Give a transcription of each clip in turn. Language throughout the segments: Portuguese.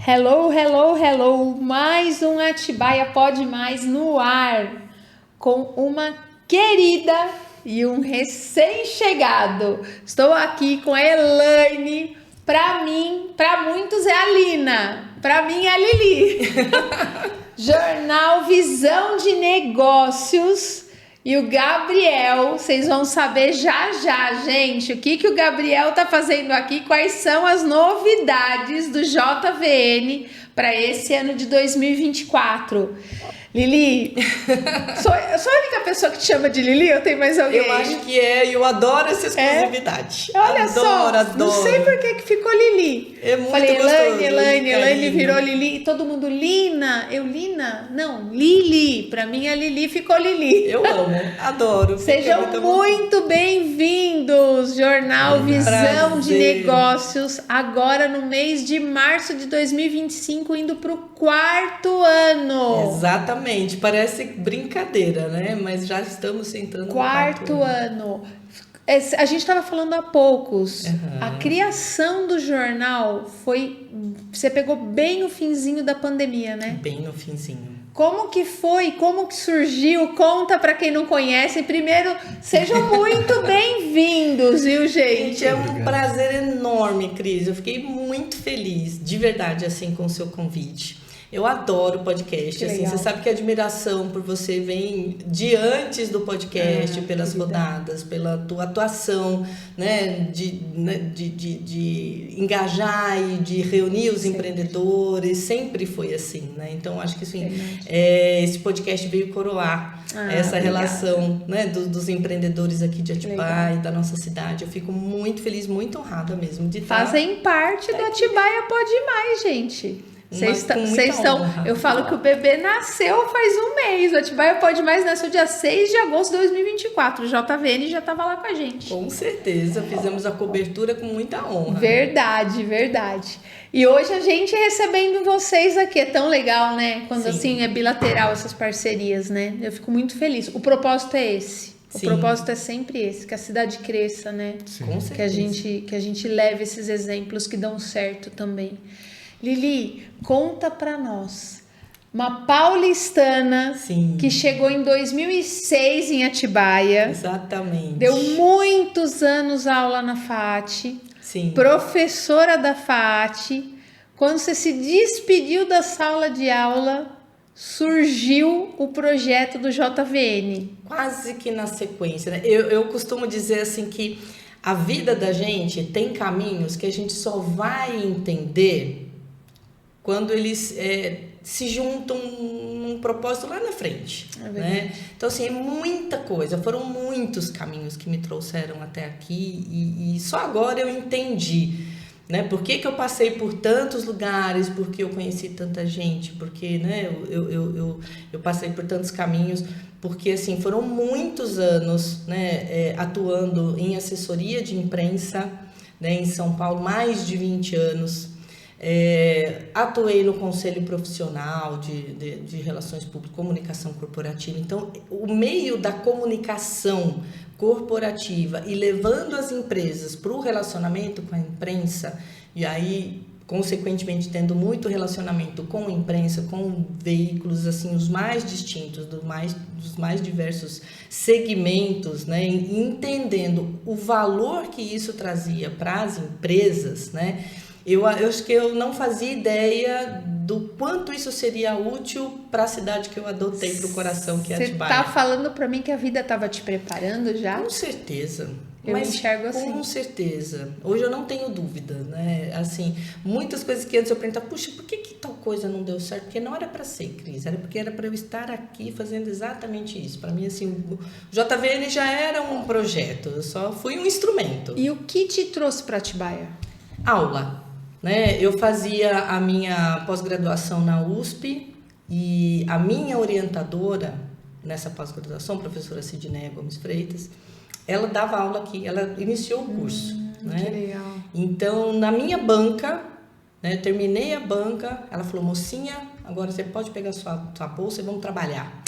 Hello, hello, hello! Mais um Atibaia Pode Mais no ar, com uma querida e um recém-chegado. Estou aqui com a Elaine. Para mim, para muitos é a Lina, para mim é a Lili. Jornal Visão de Negócios. E o Gabriel, vocês vão saber já, gente, o que o Gabriel tá fazendo aqui, quais são as novidades do JVN para esse ano de 2024. Lili, sou a única pessoa que te chama de Lili? Eu tenho mais alguém? Eu acho que é, eu adoro essa exclusividade. Olha adoro. Não sei por que ficou Lili. É muito Falei, gostoso. Elaine virou Lili. E todo mundo, Lina. Eu, Lina? Não, Lili. Pra mim, a Lili ficou Lili. Eu amo, adoro. Sejam muito bem-vindos, Jornal Visão de Negócios, agora no mês de março de 2025, indo pro 4º ano. Exatamente, parece brincadeira, né? Mas já estamos entrando no 4º ano. A gente estava falando há poucos, a criação do jornal foi... Você pegou bem no finzinho da pandemia, né? Bem no finzinho. Como que foi? Como que surgiu? Conta para quem não conhece. Primeiro, sejam muito bem-vindos, viu, gente? É um prazer enorme, Cris. Eu fiquei muito feliz, de verdade, assim, com o seu convite. Eu adoro podcast, assim, você sabe que a admiração por você vem de antes do podcast, pelas rodadas, pela tua atuação, né, de engajar e de reunir os empreendedores, sempre foi assim, né? Então acho que assim, esse podcast veio coroar essa relação, né, dos empreendedores aqui de Atibaia, da nossa cidade. Eu fico muito feliz, muito honrada mesmo de estar. Fazem parte do Atibaia Pode Mais, gente. Vocês estão. Eu falo que o bebê nasceu faz um mês. O Atibaia Pode Mais nasceu dia 6 de agosto de 2024. O JVN já estava lá com a gente. Com certeza, fizemos a cobertura com muita honra. Verdade. E hoje a gente recebendo vocês aqui é tão legal, né? Quando assim é bilateral essas parcerias, né? Eu fico muito feliz. O propósito é esse. O propósito é sempre esse, que a cidade cresça, né? Sim. Com certeza. Que a gente leve esses exemplos que dão certo também. Lili, conta pra nós, uma paulistana que chegou em 2006 em Atibaia. Exatamente. Deu muitos anos aula na FAAT, professora da FAAT. Quando você se despediu da sala de aula, surgiu o projeto do JVN. Quase que na sequência, né? Eu costumo dizer assim que a vida da gente tem caminhos que a gente só vai entender quando eles se juntam num propósito lá na frente, né? Então, assim, é muita coisa, foram muitos caminhos que me trouxeram até aqui e só agora eu entendi, né? Por que eu passei por tantos lugares, porque eu conheci tanta gente, porque, né, eu passei por tantos caminhos, porque, assim, foram muitos anos, né, atuando em assessoria de imprensa, né, em São Paulo, mais de 20 anos. Atuei no conselho profissional de relações públicas, comunicação corporativa. Então, o meio da comunicação corporativa e levando as empresas para o relacionamento com a imprensa, e aí, consequentemente, tendo muito relacionamento com a imprensa, com veículos, assim, os mais distintos, dos mais diversos segmentos, né, entendendo o valor que isso trazia para as empresas, né? Eu acho que eu não fazia ideia do quanto isso seria útil para a cidade que eu adotei para o coração, que é Atibaia. Você está falando para mim que a vida estava te preparando já? Com certeza. Eu enxergo assim. Com certeza. Hoje eu não tenho dúvida, né? Assim, muitas coisas que antes eu perguntava, puxa, por que tal coisa não deu certo? Porque não era para ser, Cris, era porque era para eu estar aqui fazendo exatamente isso. Para mim, assim, o JVN já era um projeto, eu só fui um instrumento. E o que te trouxe para Atibaia? Aula. Né? Eu fazia a minha pós-graduação na USP e a minha orientadora nessa pós-graduação, a professora Sidneia Gomes Freitas, ela dava aula aqui, ela iniciou o curso. Né? Que legal. Então, na minha banca, né, terminei a banca, ela falou, mocinha, agora você pode pegar sua bolsa e vamos trabalhar.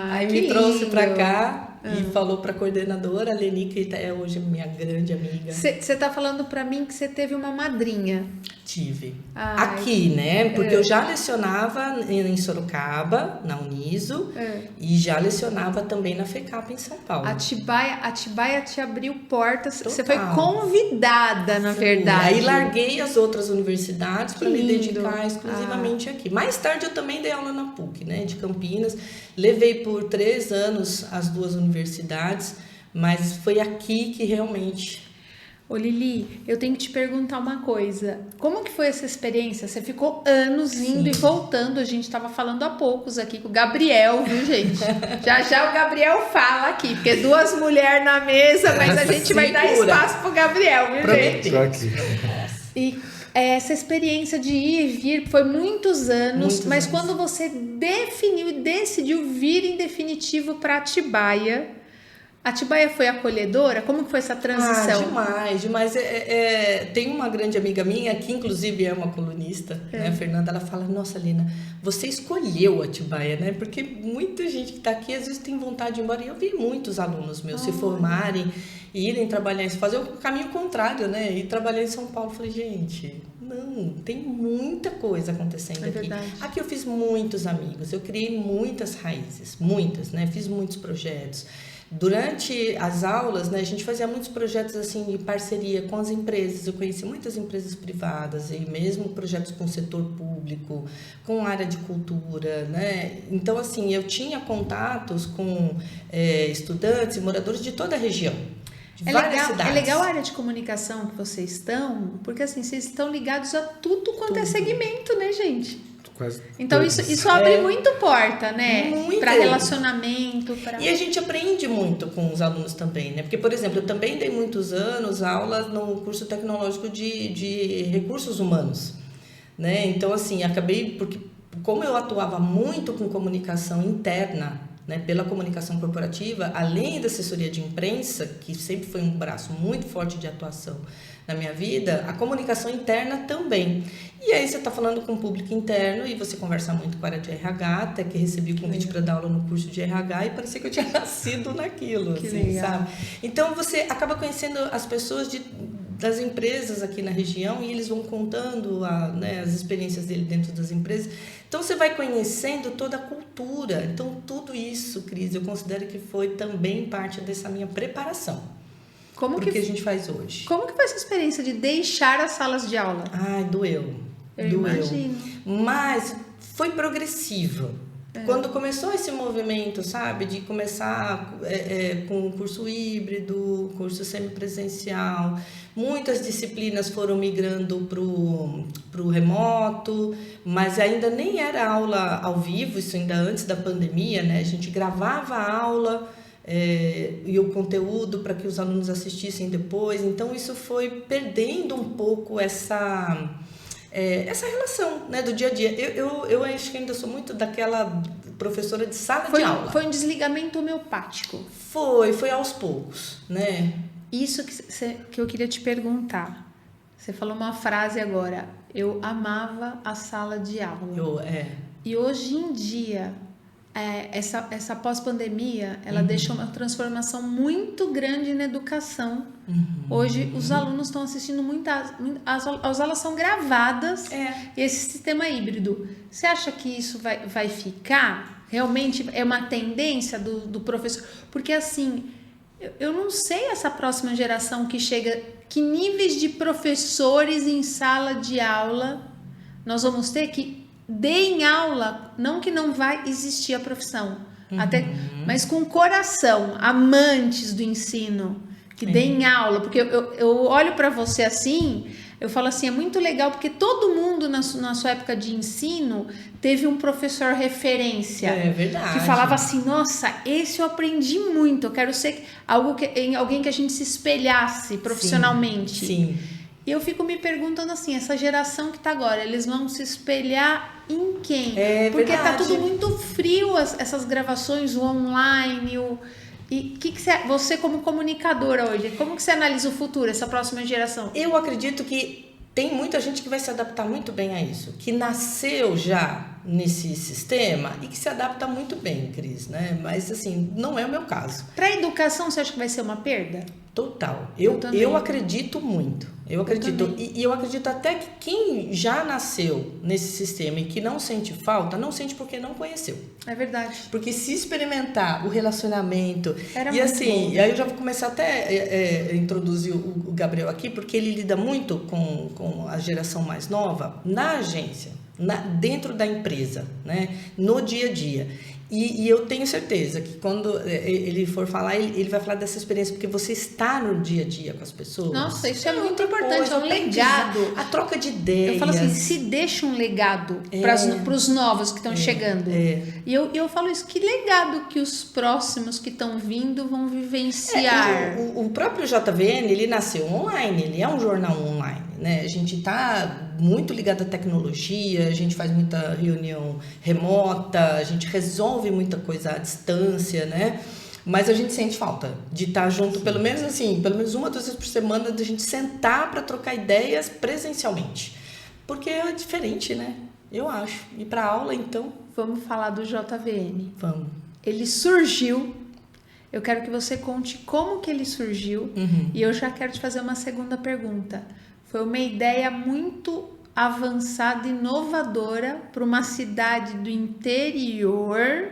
Aí me trouxe para cá. e falou para a coordenadora, a Leni, que é hoje minha grande amiga. Você tá falando para mim que você teve uma madrinha. Tive. Aqui, né? Porque eu já lecionava em Sorocaba, na Uniso, e já lecionava também na FECAP em São Paulo. Atibaia te abriu portas, você foi convidada, na verdade. Aí larguei as outras universidades para me dedicar exclusivamente aqui. Mais tarde eu também dei aula na PUC, né? De Campinas. Levei por 3 anos as 2 universidades, mas foi aqui que realmente... Ô Lili, eu tenho que te perguntar uma coisa. Como que foi essa experiência? Você ficou anos indo e voltando. A gente estava falando há poucos aqui com o Gabriel, viu, gente? Já o Gabriel fala aqui, porque 2 mulheres na mesa, mas a gente vai dar espaço pro Gabriel, viu, gente? E essa experiência de ir e vir foi muitos anos, mas quando você definiu e decidiu vir em definitivo para Atibaia foi acolhedora? Como que foi essa transição? Demais. Tem uma grande amiga minha, que inclusive é uma colunista, né, a Fernanda, ela fala, nossa, Lina, você escolheu Atibaia, né? Porque muita gente que está aqui, às vezes tem vontade de ir embora. E eu vi muitos alunos meus se formarem e irem trabalhar, fazer o caminho contrário, né? E trabalhar em São Paulo. Eu falei, gente, não, tem muita coisa acontecendo aqui. Verdade. Aqui eu fiz muitos amigos, eu criei muitas raízes, muitas, né? Fiz muitos projetos. Durante as aulas, né, a gente fazia muitos projetos assim de parceria com as empresas. Eu conheci muitas empresas privadas e mesmo projetos com o setor público, com a área de cultura, né? Então, assim, eu tinha contatos com estudantes e moradores de toda a região. É legal a área de comunicação que vocês estão, porque assim, vocês estão ligados a tudo quanto é segmento, né, gente? Então isso abre muito porta, né? Para relacionamento. E a gente aprende muito com os alunos também, né? Porque, por exemplo, eu também dei muitos anos aulas no curso tecnológico de recursos humanos, né? Então, assim, acabei, porque como eu atuava muito com comunicação interna, né, pela comunicação corporativa, além da assessoria de imprensa, que sempre foi um braço muito forte de atuação na minha vida, a comunicação interna também. E aí você está falando com o público interno e você conversa muito com a área de RH, até que recebi o convite para dar aula no curso de RH e parecia que eu tinha nascido naquilo, assim, sabe? Então você acaba conhecendo as pessoas das empresas aqui na região e eles vão contando as experiências dele dentro das empresas. Então você vai conhecendo toda a cultura. Então tudo isso, Cris, eu considero que foi também parte dessa minha preparação. Como que a gente faz hoje. Como que foi essa experiência de deixar as salas de aula? Ai, doeu. Imagino. Mas foi progressivo. Quando começou esse movimento, sabe, de começar com o curso híbrido, curso semipresencial, muitas disciplinas foram migrando para o remoto, mas ainda nem era aula ao vivo, isso ainda antes da pandemia, né? A gente gravava a aula e o conteúdo para que os alunos assistissem depois, então isso foi perdendo um pouco essa relação, né, do dia a dia. Eu acho que ainda sou muito daquela professora de sala de aula. Foi um desligamento homeopático. Foi aos poucos, né? Isso que eu queria te perguntar. Você falou uma frase agora, eu amava a sala de aula. E hoje em dia, essa pós-pandemia, ela deixou uma transformação muito grande na educação. Hoje, os alunos estão assistindo as aulas são gravadas, e esse sistema híbrido. Você acha que isso vai ficar? Realmente é uma tendência do professor? Porque, assim, eu não sei essa próxima geração que chega, que níveis de professores em sala de aula nós vamos ter que deem aula, não que não vai existir a profissão, mas com coração, amantes do ensino, que deem aula, porque eu olho para você assim, eu falo assim, é muito legal, porque todo mundo na sua época de ensino teve um professor referência. É verdade. Que falava assim, nossa, esse eu aprendi muito, eu quero ser alguém que a gente se espelhasse profissionalmente. Sim. E eu fico me perguntando assim, essa geração que tá agora, eles vão se espelhar em quem? Porque tá tudo muito frio, essas gravações, o online, E você como comunicadora hoje, como que você analisa o futuro, essa próxima geração? Eu acredito que tem muita gente que vai se adaptar muito bem a isso, que nasceu já nesse sistema e que se adapta muito bem, Cris, né? Mas, assim, não é o meu caso. Para a educação, você acha que vai ser uma perda? Total. Eu acredito muito. Eu acredito. E eu acredito até que quem já nasceu nesse sistema e que não sente falta, não sente porque não conheceu. É verdade. Porque se experimentar o relacionamento... Era e muito assim, bom. aí eu já vou começar até a introduzir o Gabriel aqui, porque ele lida muito com a geração mais nova na agência, dentro da empresa, né? No dia a dia. E eu tenho certeza que quando ele for falar, ele vai falar dessa experiência, porque você está no dia a dia com as pessoas. Nossa, isso é muito importante, é um legado. A troca de ideias. Eu falo assim, se deixa um legado para os novos que estão chegando. E eu falo isso, que legado que os próximos que estão vindo vão vivenciar. O próprio JVN, ele nasceu online, ele é um jornal online, né? A gente está muito ligado à tecnologia, a gente faz muita reunião remota, a gente resolve muita coisa à distância, né? Mas a gente sente falta de estar junto, pelo menos uma ou duas vezes por semana, da gente sentar para trocar ideias presencialmente. Porque é diferente, né? Eu acho. E para aula, então... Vamos falar do JVN. Vamos. Ele surgiu, eu quero que você conte como que ele surgiu, e eu já quero te fazer uma segunda pergunta. Foi uma ideia muito avançada, inovadora, para uma cidade do interior,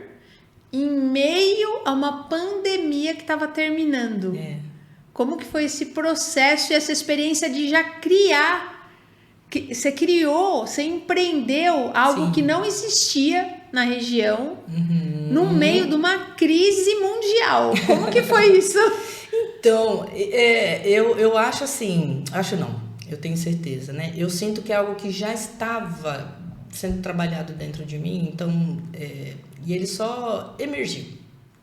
em meio a uma pandemia que estava terminando. Como que foi esse processo e essa experiência de já criar? Você criou, você empreendeu algo que não existia na região, no meio de uma crise mundial. Como que foi isso? Então, eu acho assim, eu tenho certeza, né? Eu sinto que é algo que já estava sendo trabalhado dentro de mim, então, e ele só emergiu,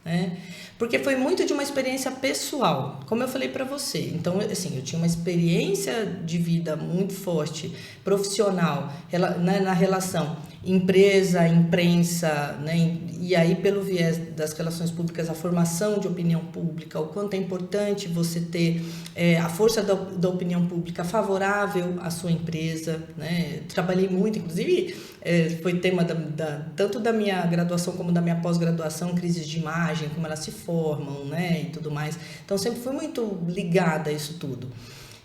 né? Porque foi muito de uma experiência pessoal, como eu falei para você. Então, assim, eu tinha uma experiência de vida muito forte, profissional, na relação empresa, imprensa, né? E aí, pelo viés das relações públicas, a formação de opinião pública, o quanto é importante você ter a força da opinião pública favorável à sua empresa, né? Trabalhei muito, inclusive, foi tema tanto da minha graduação como da minha pós-graduação, crises de imagem, como elas se formam, né? E tudo mais. Então, sempre fui muito ligada a isso tudo.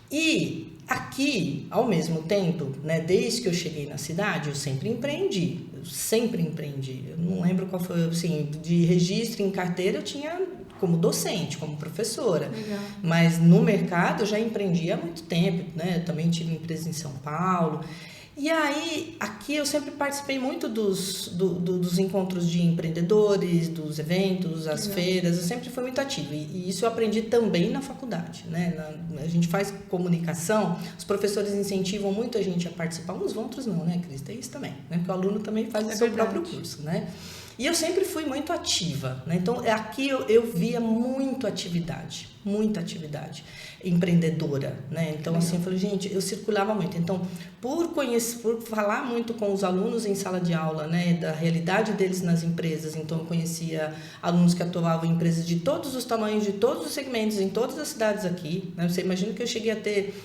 E aqui, ao mesmo tempo, né, desde que eu cheguei na cidade, eu sempre empreendi. Eu não lembro qual foi, assim, de registro em carteira eu tinha como docente, como professora. Legal. Mas no mercado eu já empreendi há muito tempo, né? Eu também tive empresa em São Paulo. E aí, aqui eu sempre participei muito dos encontros de empreendedores, dos eventos, as feiras, eu sempre fui muito ativa. E isso eu aprendi também na faculdade, né? A gente faz comunicação, os professores incentivam muito a gente a participar, uns vão, outros não, né, Cris? Tem isso também, né? Porque o aluno também faz o seu próprio curso, né? E eu sempre fui muito ativa, né? Então, aqui eu via muita atividade empreendedora, né? Então, assim, eu falei, gente, eu circulava muito. Então, por falar muito com os alunos em sala de aula, né, da realidade deles nas empresas, então eu conhecia alunos que atuavam em empresas de todos os tamanhos, de todos os segmentos, em todas as cidades aqui, né? Você imagina que eu cheguei a ter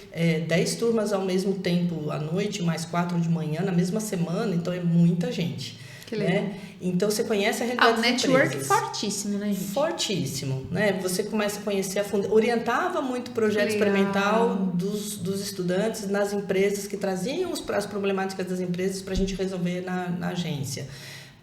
10 turmas ao mesmo tempo à noite, mais 4 de manhã, na mesma semana, então é muita gente. Que legal. Né? Então você conhece a realidade das empresas. O network fortíssimo, né, gente? Fortíssimo, né? Você começa a conhecer a fundo. Orientava muito o projeto experimental dos estudantes nas empresas que traziam as problemáticas das empresas para a gente resolver na agência.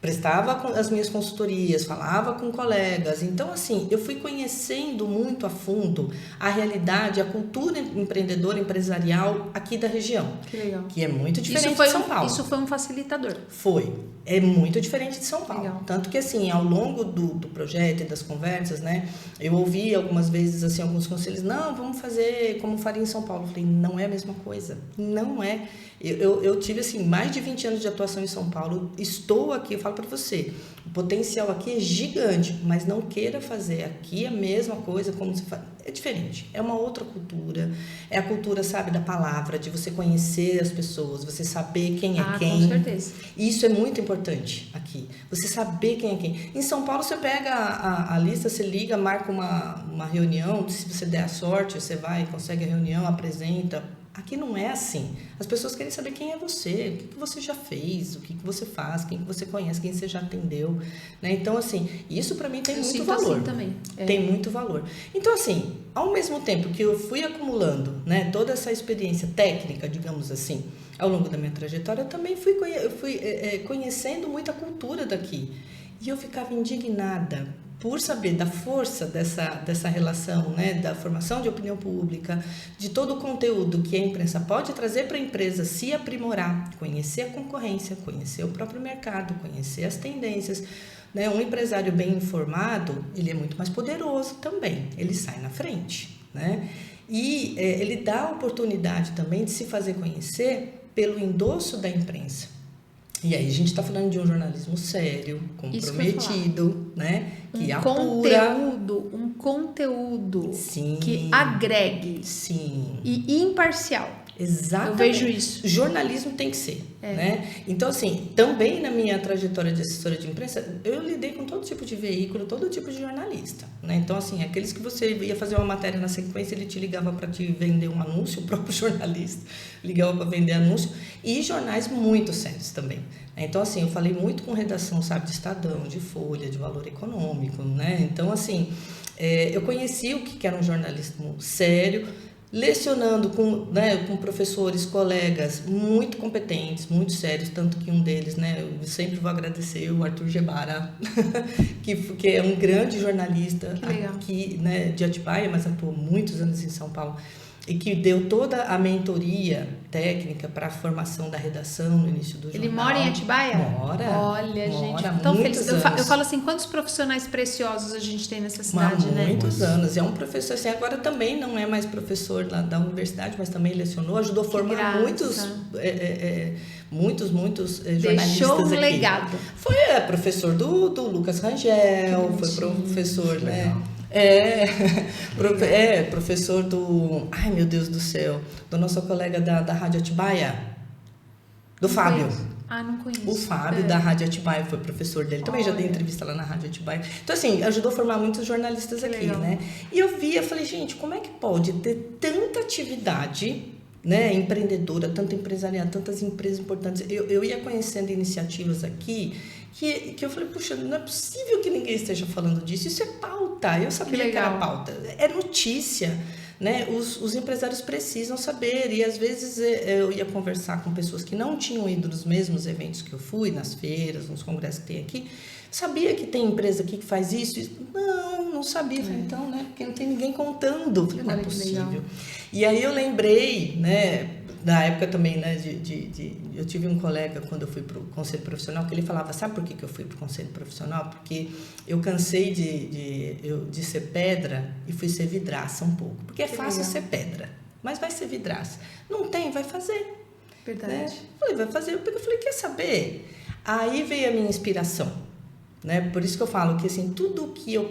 Prestava as minhas consultorias, falava com colegas. Então, assim, eu fui conhecendo muito a fundo a realidade, a cultura empreendedora, empresarial aqui da região. Que legal. Que é muito diferente de São Paulo. Isso foi um facilitador. Foi. É muito diferente de São Paulo. Legal. Tanto que, assim, ao longo do projeto e das conversas, né, eu ouvi algumas vezes, assim, alguns conselhos, não, vamos fazer como faria em São Paulo. Eu falei, não é a mesma coisa. Não é. Eu tive, assim, mais de 20 anos de atuação em São Paulo. Estou aqui, eu falo para você, O potencial aqui é gigante, mas não queira fazer aqui a mesma coisa como você faz. É diferente, é uma outra cultura. É a cultura, sabe, da palavra, de você conhecer as pessoas, você saber quem é quem. Com certeza. Isso é muito importante aqui, você saber quem é quem. Em São Paulo, você pega a lista, você liga, marca uma reunião, se você der a sorte, você vai, consegue a reunião, apresenta. Aqui não é assim. As pessoas querem saber quem é você, o que você já fez, o que você faz, quem que você conhece, quem você já atendeu, né? Então, assim, isso para mim tem muito valor. Assim também. Tem muito valor. Então, assim, ao mesmo tempo que eu fui acumulando, né, toda essa experiência técnica, digamos assim, ao longo da minha trajetória, eu também fui conhecendo muita cultura daqui. E eu ficava indignada por saber da força dessa relação, né, da formação de opinião pública, de todo o conteúdo que a imprensa pode trazer para a empresa se aprimorar, conhecer a concorrência, conhecer o próprio mercado, conhecer as tendências. Né? Um empresário bem informado, ele é muito mais poderoso também, ele sai na frente. Né? E ele dá a oportunidade também de se fazer conhecer pelo endosso da imprensa. E aí a gente está falando de um jornalismo sério, comprometido, né? Que apura. Um conteúdo Sim. que agregue. Sim. E imparcial. Exatamente. Eu vejo isso. Jornalismo tem que ser, né? Então, assim, também na minha trajetória de assessora de imprensa, eu lidei com todo tipo de veículo, todo tipo de jornalista, né? Então, assim, aqueles que você ia fazer uma matéria na sequência, ele te ligava para te vender um anúncio, o próprio jornalista ligava para vender anúncio, e jornais muito sérios também. Então, assim, eu falei muito com redação, sabe, de Estadão, de Folha, de Valor Econômico, né? Então, assim, eu conheci o que era um jornalismo sério, lecionando com professores, colegas muito competentes, muito sérios, tanto que um deles, né, eu sempre vou agradecer, o Arthur Gebara, que é um grande jornalista aqui, né, de Atibaia, mas atuou muitos anos em São Paulo, e que deu toda a mentoria técnica para a formação da redação no início do jornal. Ele mora em Atibaia? Mora. Olha, gente, tão feliz. Eu falo assim, quantos profissionais preciosos a gente tem nessa cidade, né? Muitos anos. É um professor, assim, agora também não é mais professor lá da universidade, mas também lecionou, ajudou a formar muitos jornalistas. Deixou um aqui. legado. Foi professor do Lucas Rangel, foi professor, né? Professor do... Ai, meu Deus do céu. Do nosso colega da Rádio Atibaia. Do Fábio. Não conheço. O Fábio, da Rádio Atibaia, foi professor dele. Também já dei entrevista lá na Rádio Atibaia. Então, assim, ajudou a formar muitos jornalistas aqui, né? E eu falei, gente, como é que pode ter tanta atividade, né, empreendedora, tanto empresariado, tantas empresas importantes. Eu ia conhecendo iniciativas aqui que eu falei, puxa, não é possível que ninguém esteja falando disso. Isso é pauta. Eu sabia que era pauta. É notícia. Né? Os empresários precisam saber, e às vezes eu ia conversar com pessoas que não tinham ido nos mesmos eventos que eu fui, nas feiras, nos congressos que tem aqui. Sabia que tem empresa aqui que faz isso? Não sabia. Falei, então, né? Porque não tem ninguém contando. Falei, não é possível. E aí eu lembrei, né, da época também, né, eu tive um colega quando eu fui para o conselho profissional, que ele falava, sabe por que eu fui para o conselho profissional? Porque eu cansei de ser pedra e fui ser vidraça um pouco. Porque é fácil ser pedra, mas vai ser vidraça. Não tem, vai fazer. Verdade. Né? Falei, vai fazer. Eu falei, quer saber? Aí veio a minha inspiração. Né? Por isso que eu falo que assim, tudo que eu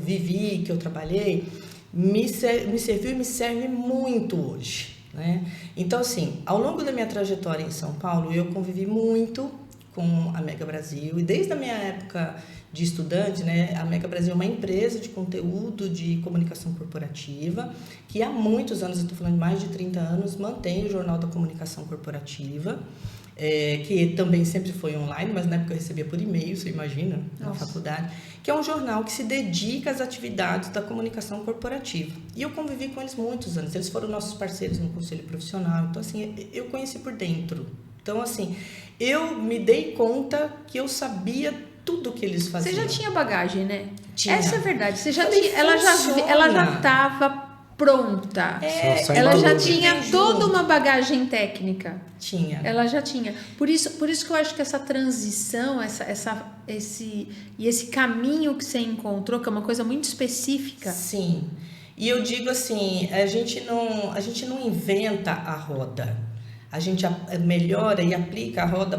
vivi, que eu trabalhei, me serviu e me serve muito hoje. Né? Então, assim, ao longo da minha trajetória em São Paulo, eu convivi muito com a Mega Brasil, e desde a minha época de estudante, né, a Mega Brasil é uma empresa de conteúdo de comunicação corporativa, que há muitos anos, eu estou falando de mais de 30 anos, mantém o Jornal da Comunicação Corporativa, que também sempre foi online, mas na época eu recebia por e-mail, você imagina, na faculdade, que é um jornal que se dedica às atividades da comunicação corporativa. E eu convivi com eles muitos anos, eles foram nossos parceiros no conselho profissional, então assim, eu conheci por dentro. Então assim, eu me dei conta que eu sabia tudo que eles faziam. Você já tinha bagagem, né? Tinha. Essa é a verdade, você já tinha, ela já estava pronta. Ela já tinha toda uma bagagem técnica. Tinha. Ela já tinha. Por isso que eu acho que essa transição, esse caminho que você encontrou, que é uma coisa muito específica. Sim. E eu digo assim, a gente não inventa a roda. A gente melhora e aplica a roda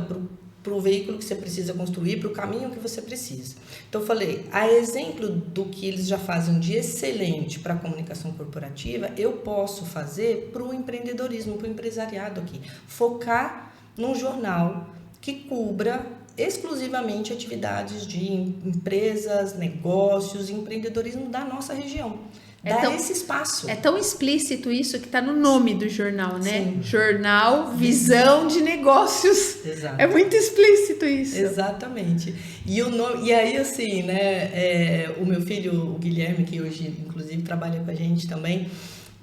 para o veículo que você precisa construir, para o caminho que você precisa. Então, eu falei, a exemplo do que eles já fazem de excelente para a comunicação corporativa, eu posso fazer para o empreendedorismo, para o empresariado aqui. Focar num jornal que cubra exclusivamente atividades de empresas, negócios, empreendedorismo da nossa região. Dá esse espaço. É tão explícito isso que está no nome do jornal, né? Sim. Jornal Visão de Negócios. Exato. É muito explícito isso. Exatamente. E o nome, e aí assim, né? O meu filho, o Guilherme, que hoje inclusive trabalha com a gente também,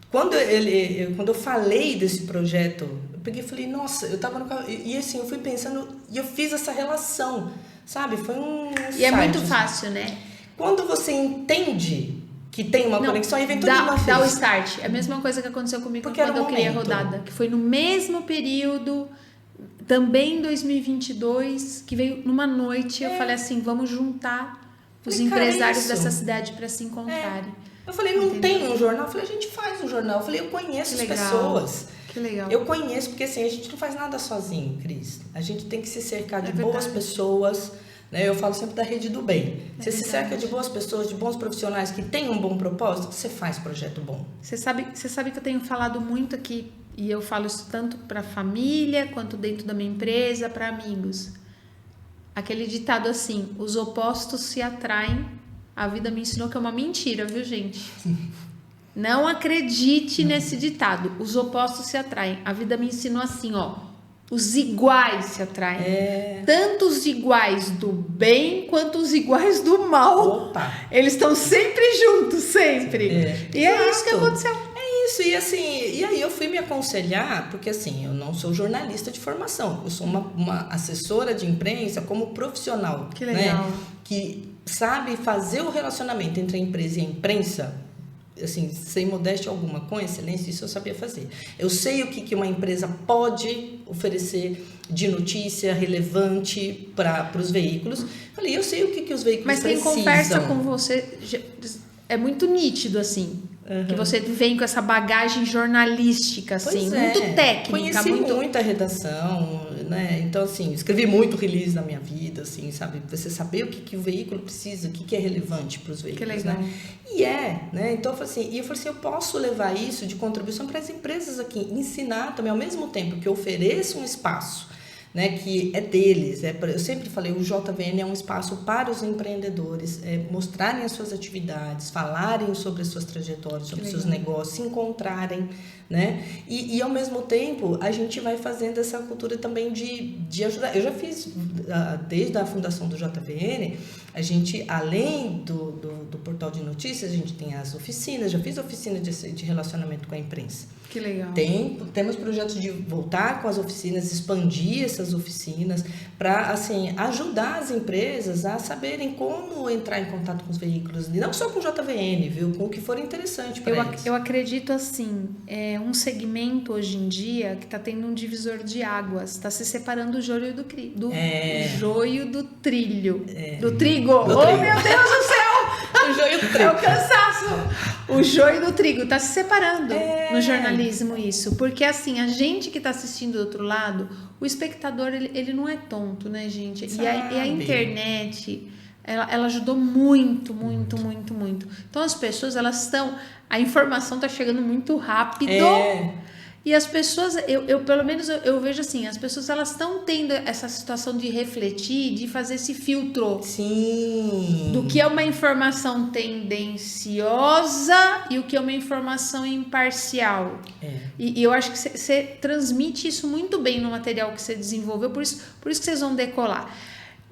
quando eu falei desse projeto, eu peguei e falei, nossa, eu tava no carro, e assim, eu fui pensando, e eu fiz essa relação, sabe? Foi um E é muito fácil, né? Quando você entende que tem uma conexão, aí vem tudo uma dá o start. É a mesma coisa que aconteceu comigo porque quando eu criei a rodada, que foi no mesmo período, também em 2022, que veio numa noite, eu falei assim, vamos juntar os empresários dessa cidade para se encontrarem. Eu falei, não tem um jornal? Eu falei, a gente faz um jornal. Eu falei, eu conheço as pessoas. Que legal. Eu conheço, porque assim, a gente não faz nada sozinho, Cris. A gente tem que se cercar de boas pessoas. Né? Eu falo sempre da rede do bem. Você se cerca de boas pessoas, de bons profissionais que têm um bom propósito, você faz projeto bom. Você sabe que eu tenho falado muito aqui, e eu falo isso tanto para família, quanto dentro da minha empresa, para amigos. Aquele ditado assim, os opostos se atraem. A vida me ensinou que é uma mentira, viu, gente? Não acredite nesse ditado. Os opostos se atraem. A vida me ensinou assim, ó. Os iguais se atraem. Tanto os iguais do bem quanto os iguais do mal. Opa. Eles estão sempre juntos, sempre. E é isso que aconteceu. É isso. E assim, e aí eu fui me aconselhar, porque assim, eu não sou jornalista de formação. Eu sou uma assessora de imprensa como profissional. Que legal. Né? Que sabe fazer o relacionamento entre a empresa e a imprensa, assim, sem modéstia alguma, com excelência, isso eu sabia fazer. Eu sei o que uma empresa pode oferecer de notícia relevante para os veículos. Falei, eu sei o que os veículos precisam. Mas quem conversa com você é muito nítido, assim. Que você vem com essa bagagem jornalística, assim, muito técnica. Conheci muito a redação, né? Então, assim, escrevi muito release na minha vida, assim, sabe? Você saber o que o veículo precisa, o que é relevante para os veículos, que legal. Né? Né? Então, eu falei assim, eu posso levar isso de contribuição para as empresas aqui, ensinar também, ao mesmo tempo que eu ofereço um espaço, né, que é deles. Eu sempre falei, o JVN é um espaço para os empreendedores mostrarem as suas atividades, falarem sobre as suas trajetórias, sobre os seus negócios, se encontrarem, né? E ao mesmo tempo, a gente vai fazendo essa cultura também de ajudar. Eu já fiz, desde a fundação do JVN, a gente, além do portal de notícias, a gente tem as oficinas, já fiz oficina de relacionamento com a imprensa. Que legal. Temos projetos de voltar com as oficinas, expandir essas oficinas para, assim, ajudar as empresas a saberem como entrar em contato com os veículos, e não só com o JVN, viu? Com o que for interessante para eles. Eu acredito assim, um segmento hoje em dia que está tendo um divisor de águas, está se separando o joio do joio do trilho, do trigo. Oh, meu Deus do céu! O joio do trigo. É o cansaço. O joio do trigo está se separando no jornalismo, isso. Porque assim, a gente que está assistindo do outro lado, o espectador, ele não é tonto, né, gente? E a internet, ela ajudou muito, muito, muito, muito. Então as pessoas, a informação está chegando muito rápido. E as pessoas, eu pelo menos eu vejo assim, as pessoas elas estão tendo essa situação de refletir, de fazer esse filtro. Sim. Do que é uma informação tendenciosa e o que é uma informação imparcial. E eu acho que você transmite isso muito bem no material que você desenvolveu, por isso que vocês vão decolar.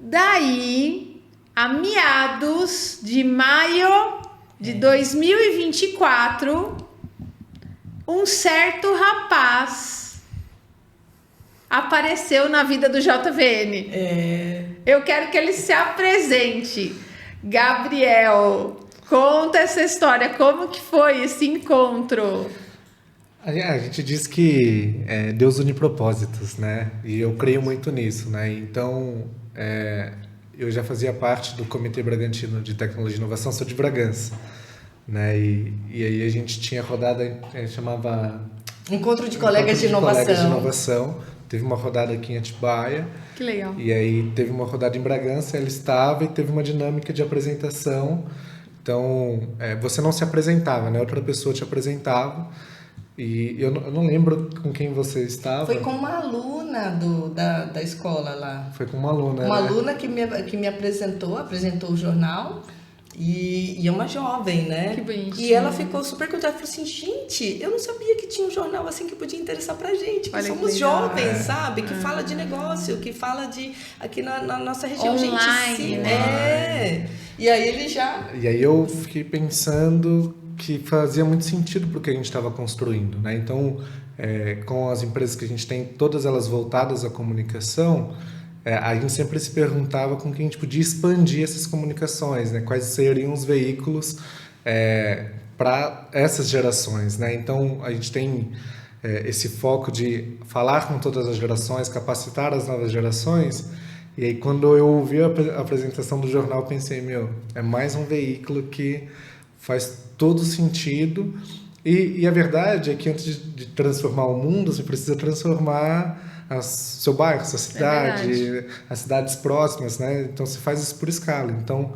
Daí, a meados de maio de 2024... um certo rapaz apareceu na vida do JVN. Eu quero que ele se apresente. Gabriel, conta essa história. Como que foi esse encontro? A gente diz que Deus une propósitos, né? E eu creio muito nisso, né? Então, eu já fazia parte do Comitê Bragantino de Tecnologia e Inovação, sou de Bragança. Né? E aí a gente tinha rodada, chamava Encontro de Colegas de Inovação. Colegas de Inovação, teve uma rodada aqui em Atibaia. Que legal. E aí teve uma rodada em Bragança, ela estava e teve uma dinâmica de apresentação. Então, você não se apresentava, né? Outra pessoa te apresentava. E eu não lembro com quem você estava. Foi com uma aluna da escola lá. Foi com uma aluna, Uma né? aluna que me apresentou o jornal. E é uma jovem, né? Que bonitinho. E ela ficou super contente. Ela falou assim, gente, eu não sabia que tinha um jornal assim que podia interessar pra gente. Que Olha que somos legal. jovens, sabe? Que fala de negócio, que fala de... Aqui na nossa região, Online, gente, sim. né? E aí ele já... E aí eu fiquei pensando que fazia muito sentido para o que a gente estava construindo, né? Então, com as empresas que a gente tem, todas elas voltadas à comunicação, a gente sempre se perguntava com que a gente podia expandir essas comunicações, né? Quais seriam os veículos para essas gerações, né? Então, a gente tem esse foco de falar com todas as gerações, capacitar as novas gerações. E aí, quando eu ouvi a apresentação do jornal, eu pensei, é mais um veículo que faz todo sentido. E a verdade é que antes de transformar o mundo, você precisa transformar seu bairro, sua cidade, as cidades próximas, né? Então, você faz isso por escala. Então,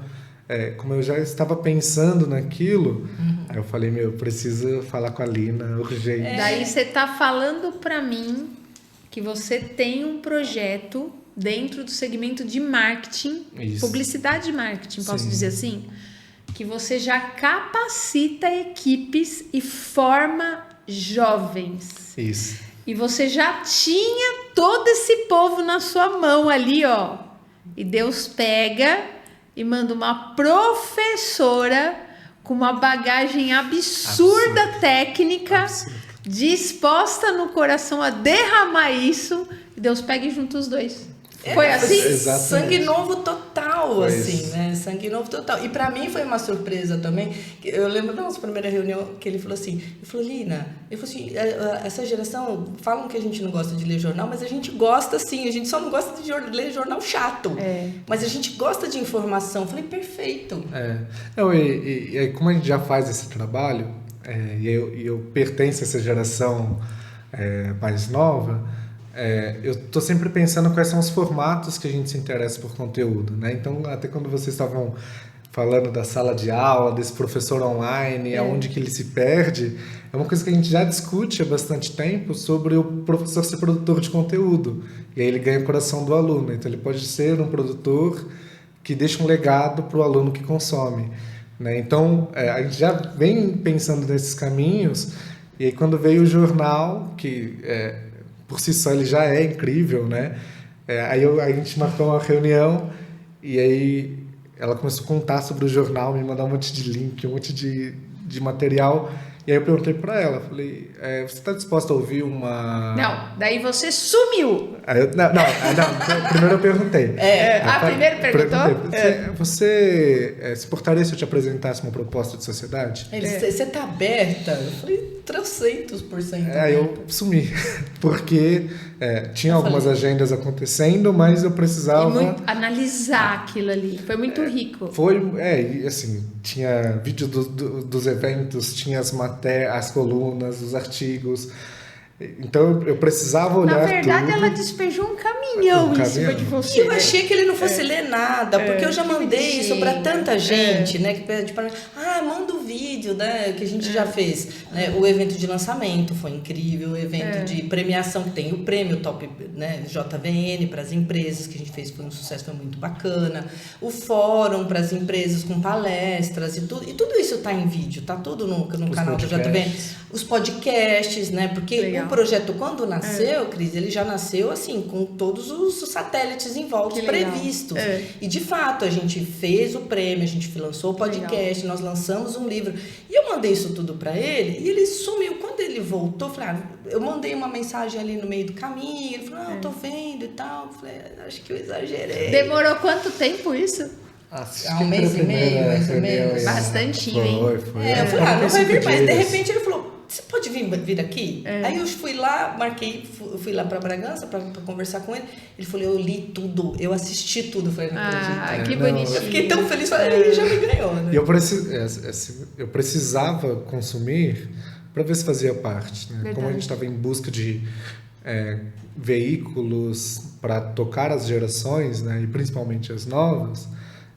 como eu já estava pensando naquilo, aí eu falei, eu preciso falar com a Lina, urgente. Daí você tá falando para mim que você tem um projeto dentro do segmento de marketing, Isso. publicidade e marketing, posso Sim. dizer assim? Que você já capacita equipes e forma jovens. Isso. E você já tinha todo esse povo na sua mão ali, ó. E Deus pega e manda uma professora com uma bagagem absurda técnica, disposta no coração a derramar isso. E Deus pega e junta os dois. Foi assim? Exatamente. Sangue novo total, Foi assim, isso. né? Sangue novo total. E pra mim foi uma surpresa também. Eu lembro da nossa primeira reunião que ele falou assim, Lina, essa geração, falam que a gente não gosta de ler jornal, mas a gente gosta sim, a gente só não gosta de ler jornal chato. Mas a gente gosta de informação. Eu falei, perfeito. E aí, como a gente já faz esse trabalho, e eu pertenço a essa geração mais nova, eu estou sempre pensando quais são os formatos que a gente se interessa por conteúdo, né? Então, até quando vocês estavam falando da sala de aula, desse professor online, aonde que ele se perde, é uma coisa que a gente já discute há bastante tempo sobre o professor ser produtor de conteúdo. E aí ele ganha o coração do aluno. Então, ele pode ser um produtor que deixa um legado para o aluno que consome, né? Então, a gente já vem pensando nesses caminhos, e aí quando veio o jornal, que... por si só ele já é incrível, né? Aí a gente marcou uma reunião e aí ela começou a contar sobre o jornal, me mandar um monte de link, um monte de material. E aí eu perguntei para ela, falei, você está disposta a ouvir uma... Não, daí você sumiu. Não, primeiro eu perguntei. Primeiro perguntou? Você se importaria se eu te apresentasse uma proposta de sociedade? Você tá aberta? Eu falei, 300%. Aí eu sumi, porque tinha algumas agendas acontecendo, mas eu precisava... analisar aquilo ali, foi muito rico. Foi, e assim, tinha vídeo dos eventos, tinha as colunas, os artigos. Então eu precisava olhar tudo. Na verdade, ela despejou um caminhão em cima de você. E eu achei que ele não fosse ler nada, porque eu já mandei isso para tanta gente, né? Que pede para mim, manda o vídeo, né? Que a gente já fez. Né? O evento de lançamento foi incrível, o evento de premiação, que tem o prêmio Top, né? JVN para as empresas, que a gente fez, foi um sucesso, foi muito bacana. O fórum para as empresas com palestras e tudo isso está em vídeo, tá tudo no canal do JVN. Os podcasts, né? Porque o projeto, quando nasceu, Cris, ele já nasceu assim, com todos os satélites em volta previstos. E de fato, a gente fez o prêmio, a gente lançou o podcast, nós lançamos um livro. E eu mandei isso tudo para ele e ele sumiu. Quando ele voltou, eu falei, eu mandei uma mensagem ali no meio do caminho. Ele falou, eu tô vendo e tal. Eu falei, acho que eu exagerei. Demorou quanto tempo isso? Um mês e meio, mais ou menos. Bastantinho, hein? Foi. Eu falei, não vai vir mais. De repente ele falou, você pode vir aqui? Aí eu fui lá, fui lá para Bragança para conversar com ele. Ele falou, eu li tudo, eu assisti tudo. Eu falei, não acredito. Que bonitinho. Eu fiquei tão feliz, ele já me ganhou, né? E eu precisava consumir para ver se fazia parte, né? Como a gente estava em busca de veículos para tocar as gerações, né, e principalmente as novas,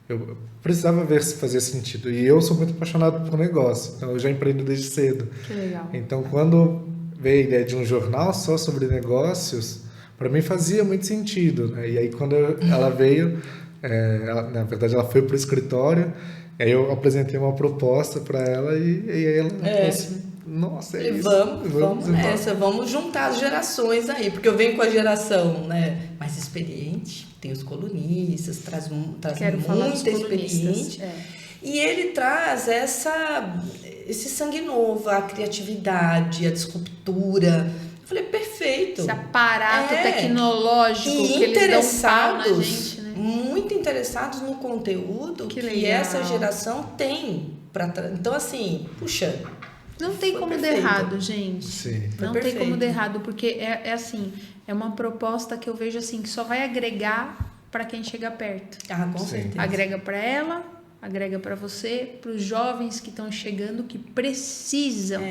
eu precisava ver se fazia sentido. E eu sou muito apaixonado por negócio, então eu já empreendo desde cedo. Que legal. Então, quando veio a ideia de um jornal só sobre negócios, para mim fazia muito sentido, né? E aí, quando ela veio, na verdade, ela foi para o escritório, aí eu apresentei uma proposta para ela e aí ela falou assim, nossa, é isso. Vamos nessa, vamos juntar as gerações aí, porque eu venho com a geração, né, mais experiente, tem os colunistas, traz muita experiência. E ele traz esse sangue novo, a criatividade, a disruptura. Eu falei, perfeito. Esse aparato tecnológico e que eles dão pau na gente, né? Muito interessados no conteúdo que essa geração tem. Então, assim, puxa... Não tem como dar errado, gente. Sim. Não tem como dar errado, porque assim, é uma proposta que eu vejo assim, que só vai agregar para quem chega perto. Com certeza. Agrega para ela, agrega para você, para os jovens que estão chegando, que precisam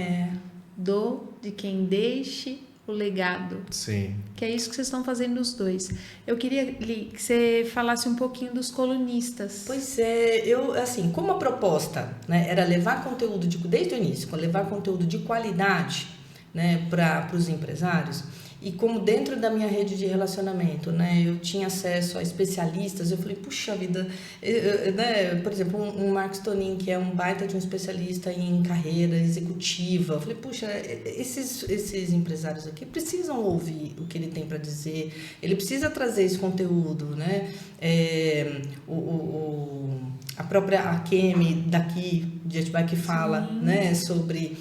de quem deixe o legado. Sim. Que é isso que vocês estão fazendo os dois. Eu queria, Li, que você falasse um pouquinho dos colunistas. Pois é, assim, como a proposta, né, era levar conteúdo, desde o início, levar conteúdo de qualidade, né, para os empresários, e como dentro da minha rede de relacionamento, né, eu tinha acesso a especialistas, eu falei, puxa vida, né, por exemplo, um Marcos Tonin, que é um baita de um especialista em carreira executiva, eu falei, puxa, esses empresários aqui precisam ouvir o que ele tem para dizer, ele precisa trazer esse conteúdo, né, a própria Akemi daqui de Atibaia que fala, né, sobre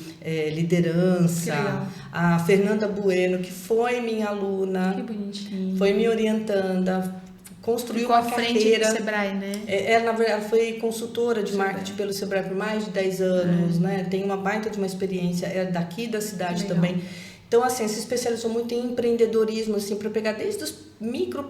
liderança, a Fernanda Bueno, que foi minha aluna, que bonitinho, foi me orientando, construiu uma carreira do Sebrae, né? Na verdade, ela foi consultora de marketing pelo Sebrae por mais de 10 anos, né? Tem uma baita de uma experiência, é daqui da cidade também. Então, assim, se especializou muito em empreendedorismo, assim, para pegar desde os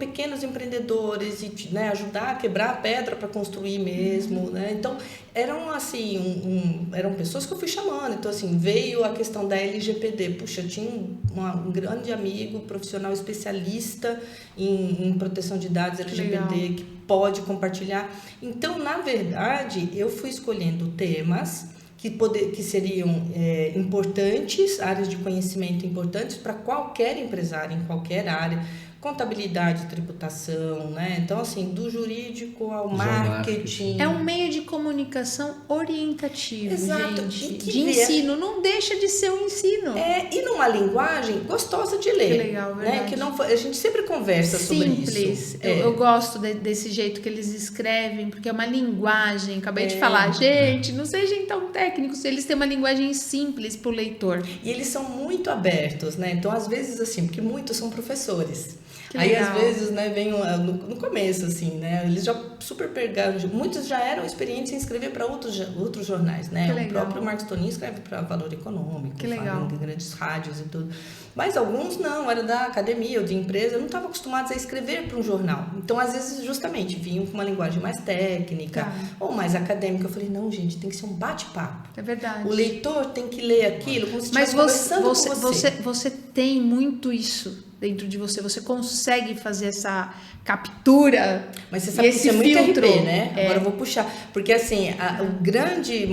pequenos empreendedores e, né, ajudar a quebrar a pedra para construir mesmo, né? Então, eram, assim, eram pessoas que eu fui chamando. Então, assim, veio a questão da LGPD. Puxa, eu tinha um grande amigo, profissional especialista em proteção de dados LGPD, que pode compartilhar. Então, na verdade, eu fui escolhendo temas que seriam importantes, áreas de conhecimento importantes para qualquer empresário, em qualquer área, contabilidade, tributação, né? Então, assim, do jurídico ao marketing. É um meio de comunicação orientativo, exato, gente, de ensino, não deixa de ser um ensino. E numa linguagem gostosa de ler. Que legal, verdade. Né? Que não, a gente sempre conversa sobre isso. Simples. Eu gosto desse jeito que eles escrevem, porque é uma linguagem, acabei de falar, gente, não sejam tão técnicos, eles têm uma linguagem simples para o leitor. E eles são muito abertos, né? Então, às vezes, assim, porque muitos são professores. Que aí, legal. Às vezes, né, vem no começo, assim, né? Eles já super pegaram, muitos já eram experientes em escrever para outros jornais, né? Que o legal. próprio Marcos Tonin escreve para Valor Econômico, que legal. Em grandes rádios e tudo. Mas alguns não, era da academia ou de empresa, não estavam acostumados a escrever para um jornal. Então, às vezes, justamente, vinham com uma linguagem mais técnica ou mais acadêmica. Eu falei, não, gente, tem que ser um bate-papo. É verdade. O leitor tem que ler aquilo como se estivesse Mas conversando com você. Você tem muito isso dentro de você. Você consegue fazer essa captura. Mas você sabe que isso é muito RP, né? Agora eu vou puxar. Porque, assim, o grande,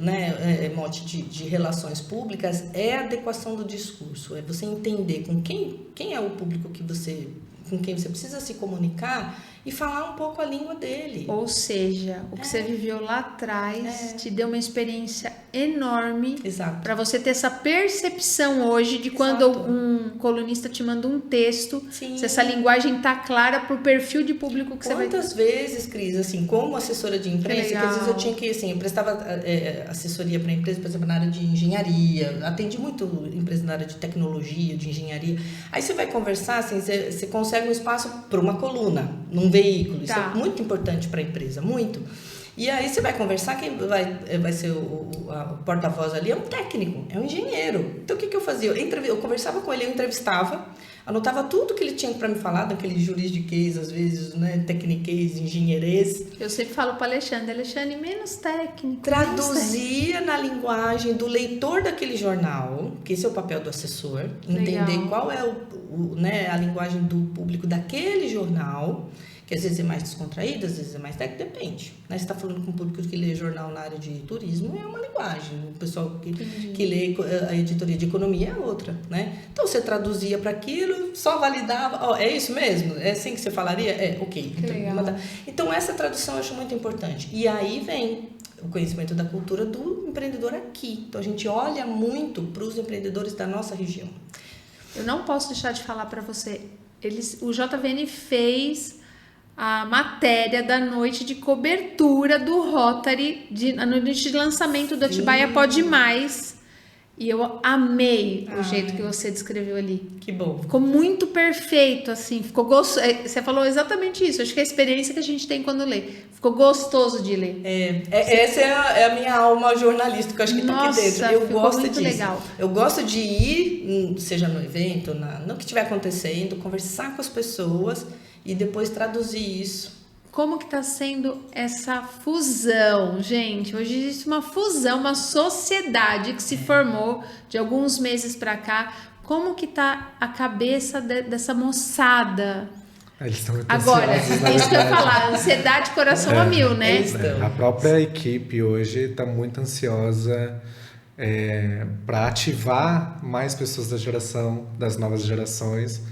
né, mote de relações públicas é a adequação do discurso. É você entender com quem é o público com quem você precisa se comunicar e falar um pouco a língua dele. Ou seja, o que você viveu lá atrás te deu uma experiência enorme para você ter essa percepção hoje de quando um colunista te manda um texto, se essa linguagem tá clara pro perfil de público que você vai ter. Quantas vezes, Cris, assim, como assessora de imprensa, que às vezes eu tinha que, assim, eu prestava assessoria para empresa, por exemplo, na área de engenharia, atendi muito empresa na área de tecnologia, de engenharia. Aí você vai conversar, assim, você consegue um espaço para uma coluna, num veículo. Isso é muito importante para a empresa, muito. E aí você vai conversar, quem vai ser o porta-voz ali é um técnico, é um engenheiro. Então o que eu fazia? Eu conversava com ele, eu entrevistava, anotava tudo que ele tinha para me falar, daquele juridiquês, às vezes, né, tecniquez, engenheirês. Eu sempre falo para Alexandre, menos técnico. Traduzia na linguagem do leitor daquele jornal, que esse é o papel do assessor, entender qual é né, a linguagem do público daquele jornal, que às vezes é mais descontraído, às vezes é mais técnico, depende. Né? Você está falando com um público que lê jornal na área de turismo, é uma linguagem. O pessoal que lê a editoria de economia é outra. Né? Então, você traduzia para aquilo, só validava. É isso mesmo? É assim que você falaria? Ok. Então, essa tradução eu acho muito importante. E aí vem o conhecimento da cultura do empreendedor aqui. Então, a gente olha muito para os empreendedores da nossa região. Eu não posso deixar de falar para você. O JVN fez a matéria da noite de cobertura do Rotary, na noite de lançamento do Atibaia Pode Mais. E eu amei o jeito que você descreveu ali. Que bom. Ficou muito perfeito, assim. Ficou gostoso. Você falou exatamente isso. Acho que é a experiência que a gente tem quando lê. Ficou gostoso de ler. Essa é a minha alma jornalística, acho que tá aqui dentro. Eu gosto muito disso. Legal. Eu gosto de ir, seja no evento, no que estiver acontecendo, conversar com as pessoas e depois traduzir isso. Como que está sendo essa fusão, gente? Hoje existe uma fusão, uma sociedade que se formou de alguns meses para cá. Como que está a cabeça dessa moçada? Eles estão muito agora, ansiosos, é isso que eu ia falar, ansiedade, coração a mil, né? A própria equipe hoje está muito ansiosa para ativar mais pessoas das novas gerações,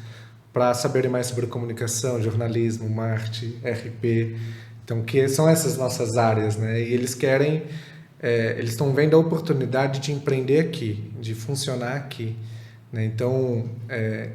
para saberem mais sobre comunicação, jornalismo, marketing, RP. Então, que são essas nossas áreas, né? E eles querem, eles estão vendo a oportunidade de empreender aqui, de funcionar aqui. Né? Então,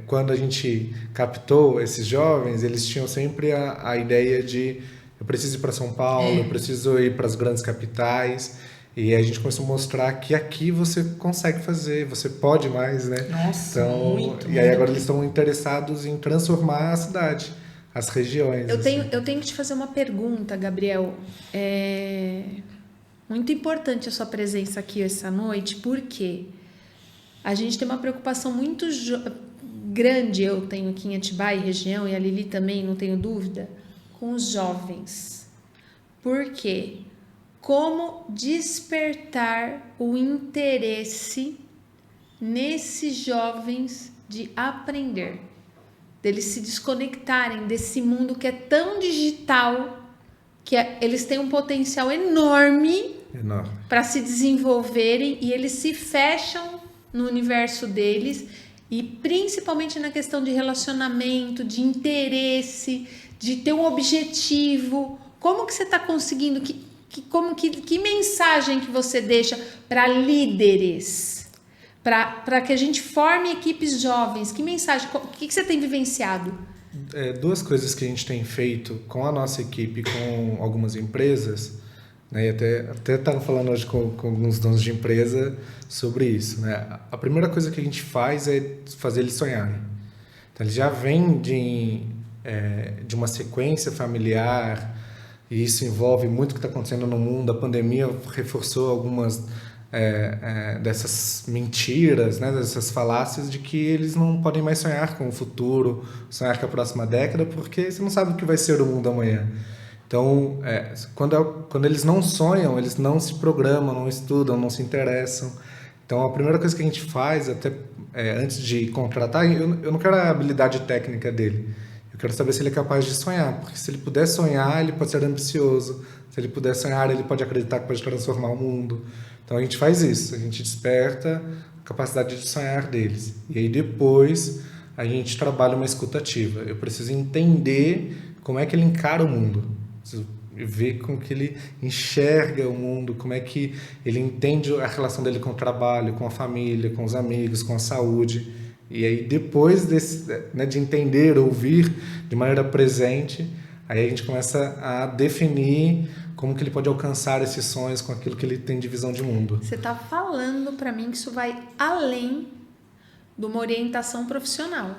quando a gente captou esses jovens, eles tinham sempre a ideia de eu preciso ir para São Paulo, eu preciso ir para as grandes capitais. E a gente começou a mostrar que aqui você consegue fazer, você pode mais, né? Nossa, então, muito. E aí agora eles estão interessados em transformar a cidade, as regiões. Eu tenho que te fazer uma pergunta, Gabriel. Muito importante a sua presença aqui essa noite, porque a gente tem uma preocupação muito grande, eu tenho aqui em Atibaia, região, e a Lili também, não tenho dúvida, com os jovens. Por quê? Como despertar o interesse nesses jovens de aprender, deles se desconectarem desse mundo que é tão digital, que eles têm um potencial enorme para se desenvolverem e eles se fecham no universo deles e principalmente na questão de relacionamento, de interesse, de ter um objetivo. Como que você está conseguindo... Que mensagem que você deixa para líderes, para que a gente forme equipes jovens? Que mensagem, o que você tem vivenciado? Duas coisas que a gente tem feito com a nossa equipe, com algumas empresas, né, e até estava falando hoje com alguns donos de empresa sobre isso. Né? A primeira coisa que a gente faz é fazer eles sonharem. Então, eles já vêm de uma sequência familiar. E isso envolve muito o que está acontecendo no mundo. A pandemia reforçou algumas dessas mentiras, né, dessas falácias de que eles não podem mais sonhar com o futuro, sonhar com a próxima década, porque você não sabe o que vai ser o mundo amanhã. Então, quando eles não sonham, eles não se programam, não estudam, não se interessam. Então, a primeira coisa que a gente faz, até antes de contratar, eu não quero a habilidade técnica dele. Eu quero saber se ele é capaz de sonhar, porque se ele puder sonhar, ele pode ser ambicioso. Se ele puder sonhar, ele pode acreditar que pode transformar o mundo. Então a gente faz isso, a gente desperta a capacidade de sonhar deles. E aí depois a gente trabalha uma escuta ativa. Eu preciso entender como é que ele encara o mundo. Preciso ver como que ele enxerga o mundo, como é que ele entende a relação dele com o trabalho, com a família, com os amigos, com a saúde. E aí depois de entender, ouvir de maneira presente, aí a gente começa a definir como que ele pode alcançar esses sonhos com aquilo que ele tem de visão de mundo. Você está falando para mim que isso vai além de uma orientação profissional.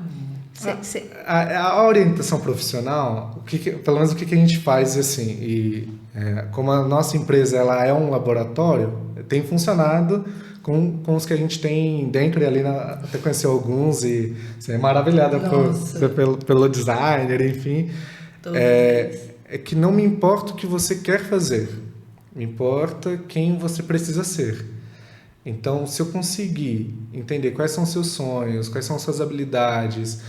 A orientação profissional, pelo menos o que a gente faz assim, como a nossa empresa ela é um laboratório, tem funcionado com os que a gente tem dentro e ali, até conhecer alguns e você é maravilhada pelo designer, enfim. É que não me importa o que você quer fazer, me importa quem você precisa ser. Então, se eu conseguir entender quais são os seus sonhos, quais são as suas habilidades,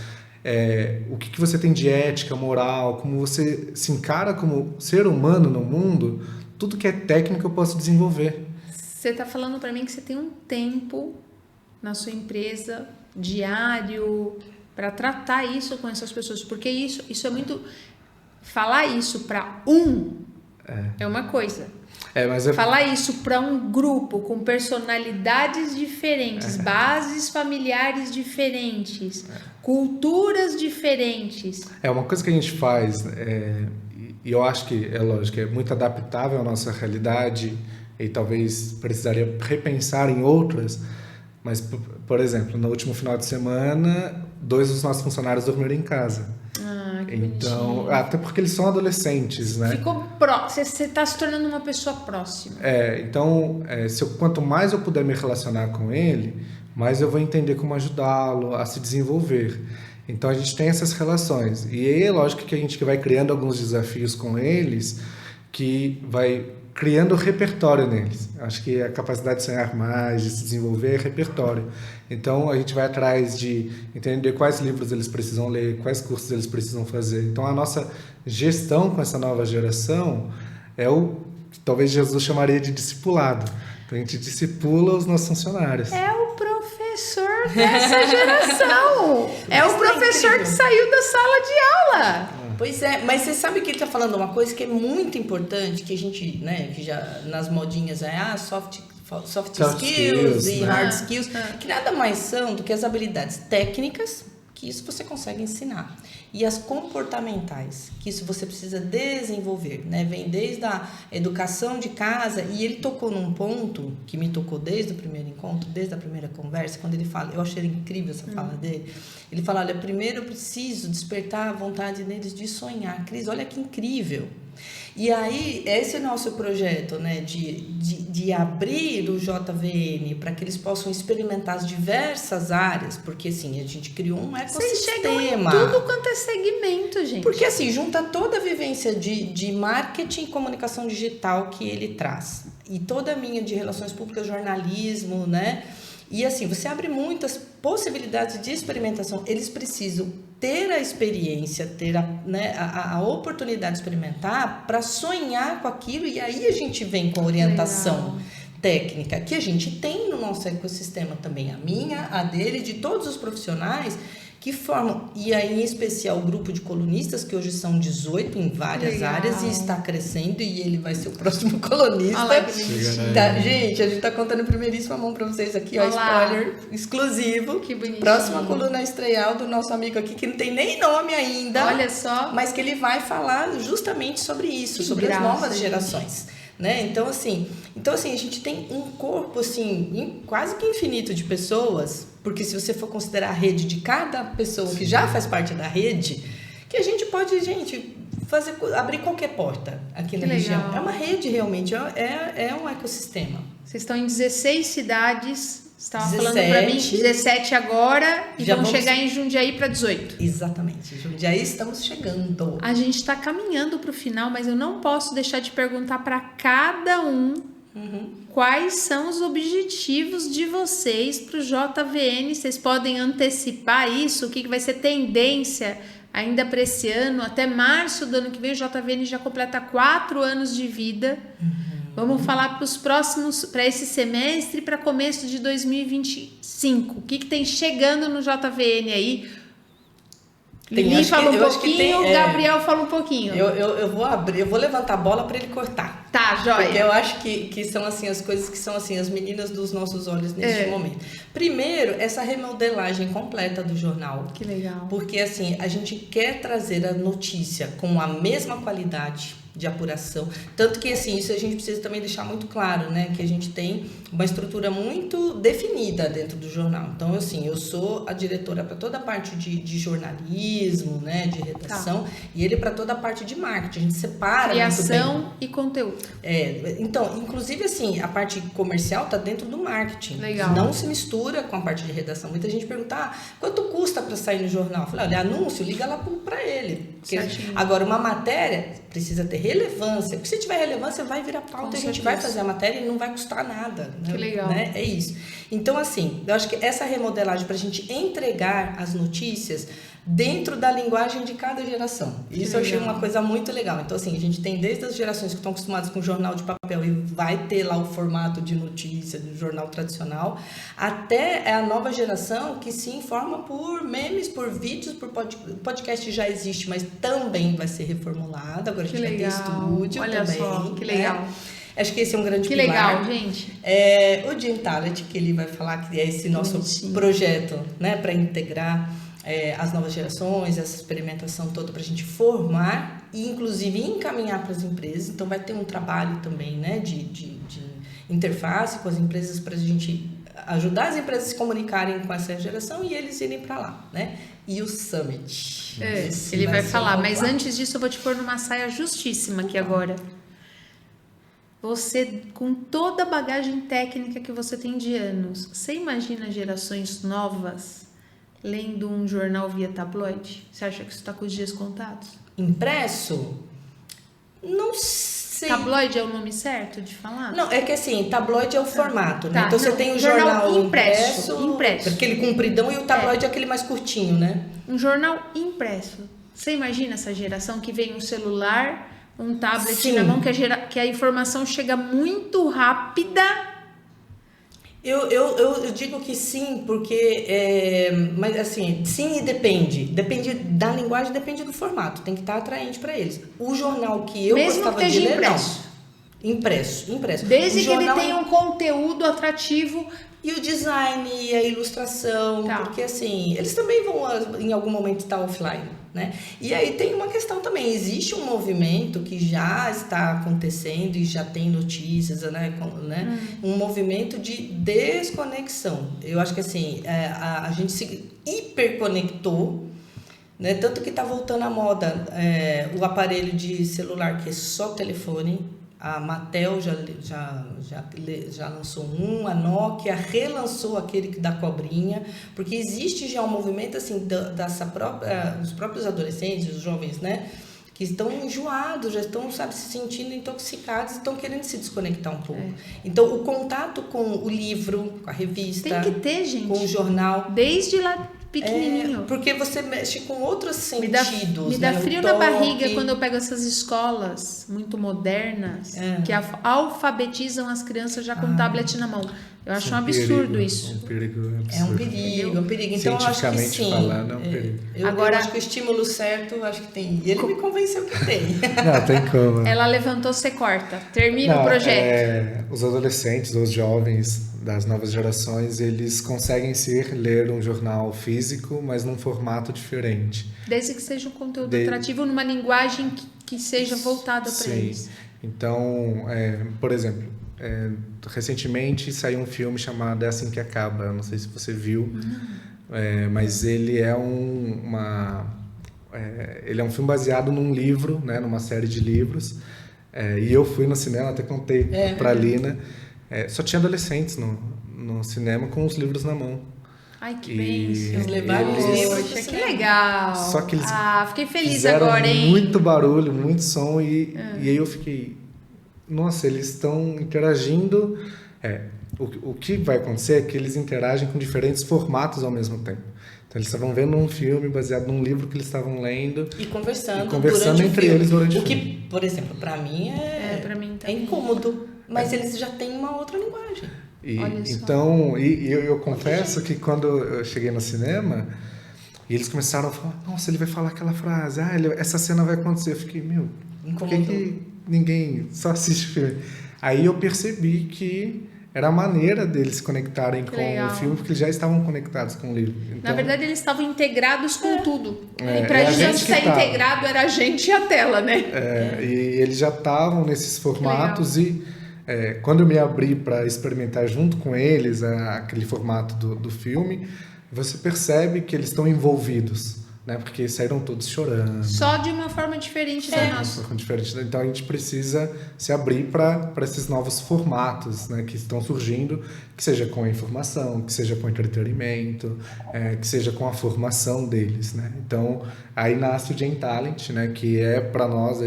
o que você tem de ética, moral, como você se encara como ser humano no mundo, tudo que é técnico eu posso desenvolver. Você está falando para mim que você tem um tempo na sua empresa, diário, para tratar isso com essas pessoas, porque isso é muito... Falar isso para é uma coisa. Falar isso para um grupo com personalidades diferentes, bases familiares diferentes, culturas diferentes. Uma coisa que a gente faz, e eu acho que é lógico, é muito adaptável à nossa realidade e talvez precisaria repensar em outras, mas, por exemplo, no último final de semana, 2 dos nossos funcionários dormiram em casa. Então, até porque eles são adolescentes, né? Você está se tornando uma pessoa próxima. Então, quanto mais eu puder me relacionar com ele, mais eu vou entender como ajudá-lo a se desenvolver. Então, a gente tem essas relações. E aí, é lógico que a gente vai criando alguns desafios com eles, que vai criando repertório neles. Acho que a capacidade de sonhar mais, de se desenvolver, é repertório. Então, a gente vai atrás de entender quais livros eles precisam ler, quais cursos eles precisam fazer. Então, a nossa gestão com essa nova geração é o que talvez Jesus chamaria de discipulado. Então, a gente discipula os nossos funcionários. É o professor dessa geração. É o professor que saiu da sala de aula. Pois é, mas você sabe que ele está falando uma coisa que é muito importante, que a gente, né, que já nas modinhas soft skills e hard skills, que nada mais são do que as habilidades técnicas, que isso você consegue ensinar, e as comportamentais, que isso você precisa desenvolver, né? Vem desde a educação de casa, e ele tocou num ponto que me tocou desde o primeiro encontro, desde a primeira conversa, quando ele fala, eu achei incrível essa fala dele, ele fala, olha, primeiro eu preciso despertar a vontade neles de sonhar. Cris, olha que incrível. E aí, esse é o nosso projeto, né, de abrir o JVN para que eles possam experimentar as diversas áreas, porque assim, a gente criou um ecossistema. Vocês chegam em tudo quanto é segmento, gente. Porque assim, junta toda a vivência de marketing e comunicação digital que ele traz. E toda a minha de relações públicas, jornalismo, né? E assim, você abre muitas possibilidades de experimentação. Eles precisam ter a experiência, ter a oportunidade de experimentar para sonhar com aquilo. E aí a gente vem com a orientação técnica que a gente tem no nosso ecossistema também. A minha, a dele, de todos os profissionais que formam, e aí em especial o grupo de colunistas, que hoje são 18 em várias áreas e está crescendo, e ele vai ser o próximo colunista. Olá, gente, a gente está contando em primeiríssima mão para vocês aqui, ó, spoiler exclusivo. Que bonitinho. Próxima coluna a estrear do nosso amigo aqui, que não tem nem nome ainda. Olha só. Mas que ele vai falar justamente sobre isso, sobre as novas gerações. Né? Então, assim, a gente tem um corpo assim, quase que infinito de pessoas, porque se você for considerar a rede de cada pessoa que já faz parte da rede, que a gente pode, abrir qualquer porta aqui na região. É uma rede realmente, é um ecossistema. Vocês estão em 16 cidades, você estava falando para mim, 17 agora, e vamos chegar em Jundiaí para 18. Exatamente, Jundiaí estamos chegando. A gente está caminhando para o final, mas eu não posso deixar de perguntar para cada um quais são os objetivos de vocês para o JVN. Vocês podem antecipar isso, o que vai ser tendência ainda para esse ano, até março do ano que vem. O JVN já completa 4 anos de vida. Vamos falar para os próximos, para esse semestre e para começo de 2025. O que tem chegando no JVN aí? Lili fala um pouquinho, Gabriel fala um pouquinho. Eu vou levantar a bola para ele cortar. Tá, joia. Porque eu acho que são assim as coisas que são assim as meninas dos nossos olhos neste momento. Primeiro, essa remodelagem completa do jornal. Que legal. Porque assim, a gente quer trazer a notícia com a mesma qualidade, de apuração. Tanto que, assim, isso a gente precisa também deixar muito claro, né? Que a gente tem uma estrutura muito definida dentro do jornal. Então, assim, eu sou a diretora para toda a parte de jornalismo, né? De redação, e ele para toda a parte de marketing. A gente separa criação muito bem. E conteúdo. Então, inclusive, assim, a parte comercial está dentro do marketing. Legal. Não se mistura com a parte de redação. Muita gente pergunta, quanto custa para sair no jornal? Eu falei, olha, anúncio, liga lá para ele. Porque agora, uma matéria precisa ter relevância. Porque se tiver relevância, vai virar pauta e a gente vai fazer a matéria e não vai custar nada. Né? Que legal. Né? É isso. Então, assim, eu acho que essa remodelagem para a gente entregar as notícias dentro da linguagem de cada geração. Isso eu achei uma coisa muito legal. Então, assim, a gente tem desde as gerações que estão acostumadas com jornal de papel e vai ter lá o formato de notícia do jornal tradicional, até a nova geração que se informa por memes, por vídeos, por podcast já existe, mas também vai ser reformulado. Agora a gente vai ter estúdio. Olha também. Só, que legal. Né? Acho que esse é um grande pilar. Que legal, gente. O Gene Talent, que ele vai falar que é esse nosso projeto, né, para integrar as novas gerações, essa experimentação toda para a gente formar e, inclusive, encaminhar para as empresas. Então, vai ter um trabalho também, né, de interface com as empresas para a gente ajudar as empresas a se comunicarem com essa geração e eles irem para lá, né? E o Summit. Ele vai falar, mas antes disso eu vou te pôr numa saia justíssima aqui agora. Você, com toda a bagagem técnica que você tem de anos, você imagina gerações novas lendo um jornal via tabloide? Você acha que isso está com os dias contados? Impresso? Não sei. Tabloide é o nome certo de falar? Não, é que assim, tabloide é o formato, né? Então você tem o jornal impresso, aquele compridão, e o tabloide é aquele mais curtinho, né? Um jornal impresso. Você imagina essa geração que vem um celular, um tablet na mão, que a informação chega muito rápida? Eu digo que sim, porque, mas assim, sim e depende. Depende da linguagem, depende do formato. Tem que estar atraente para eles. O jornal que eu gostava de ler, impresso. Não. Impresso. Desde que ele tenha um conteúdo atrativo. E o design e a ilustração, porque assim, eles também vão em algum momento estar offline, né? E aí tem uma questão também, existe um movimento que já está acontecendo e já tem notícias, né? Um movimento de desconexão. Eu acho que assim, a gente se hiperconectou, né? Tanto que está voltando à moda o aparelho de celular que é só telefone. A Mattel já lançou a Nokia relançou aquele da cobrinha, porque existe já um movimento assim os próprios adolescentes, os jovens, né, que estão enjoados, já estão, sabe, se sentindo intoxicados, estão querendo se desconectar um pouco. Então, o contato com o livro, com a revista, tem que ter, gente, com o jornal, desde lá pequenininho. Porque você mexe com outros sentidos. Me dá frio na barriga quando eu pego essas escolas muito modernas que alfabetizam as crianças já com tablet na mão. Eu acho um absurdo isso. É um perigo. Então, eu acho que sim. Falando, é um perigo. Eu acho que o estímulo certo, eu acho que tem. E ele me convenceu que tem. Não, tem como. Ela levantou, você corta. Termina o projeto. Os adolescentes, os jovens das novas gerações, eles conseguem ler um jornal físico, mas num formato diferente. Desde que seja um conteúdo atrativo, numa linguagem que seja voltada para eles. Então, por exemplo, recentemente saiu um filme chamado É Assim Que Acaba, eu não sei se você viu, mas ele é ele é um filme baseado num livro, né, numa série de livros, e eu fui no cinema, até contei para a Lina, só tinha adolescentes no cinema com os livros na mão. Ai, que bênção. Eles levaram os livros. Que legal. Só que eles fiquei feliz fizeram agora, hein? muito barulho, muito som, e aí eu fiquei... Nossa, eles estão interagindo. O que vai acontecer é que eles interagem com diferentes formatos ao mesmo tempo. Então, eles estavam vendo um filme baseado num livro que eles estavam lendo. E conversando entre eles durante o filme. O que, por exemplo, para mim é incômodo. Mas eles já têm uma outra linguagem. Então, eu confesso que quando eu cheguei no cinema, e eles começaram a falar, nossa, ele vai falar aquela frase, essa cena vai acontecer. Eu fiquei, por que ninguém só assiste filme? Aí eu percebi que era a maneira deles se conectarem com legal. o filme, porque eles já estavam conectados com o livro. Então, Na verdade, eles estavam integrados com tudo. E pra é a gente gente que estar tava. integrado, era a gente e a tela, né? E eles já estavam nesses formatos e quando eu me abri para experimentar junto com eles aquele formato do filme, você percebe que eles estão envolvidos, né? Porque saíram todos chorando. Só de uma forma diferente da nossa. Diferente. Então a gente precisa se abrir para esses novos formatos, né, que estão surgindo, que seja com a informação, que seja com o entretenimento, que seja com a formação deles, né? Então aí nasce o Gen Talent, né, que é para nós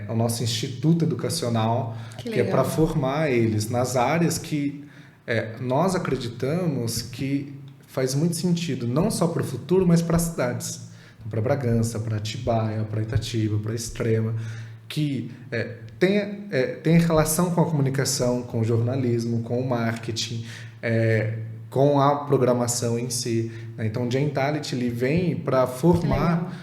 o nosso instituto educacional, que é para formar eles nas áreas que nós acreditamos que faz muito sentido, não só para o futuro, mas para as cidades. Para Bragança, para Atibaia, para Itatiba, para Extrema, que tem relação com a comunicação, com o jornalismo, com o marketing, com a programação em si. Então, o Gen Talent ele vem para formar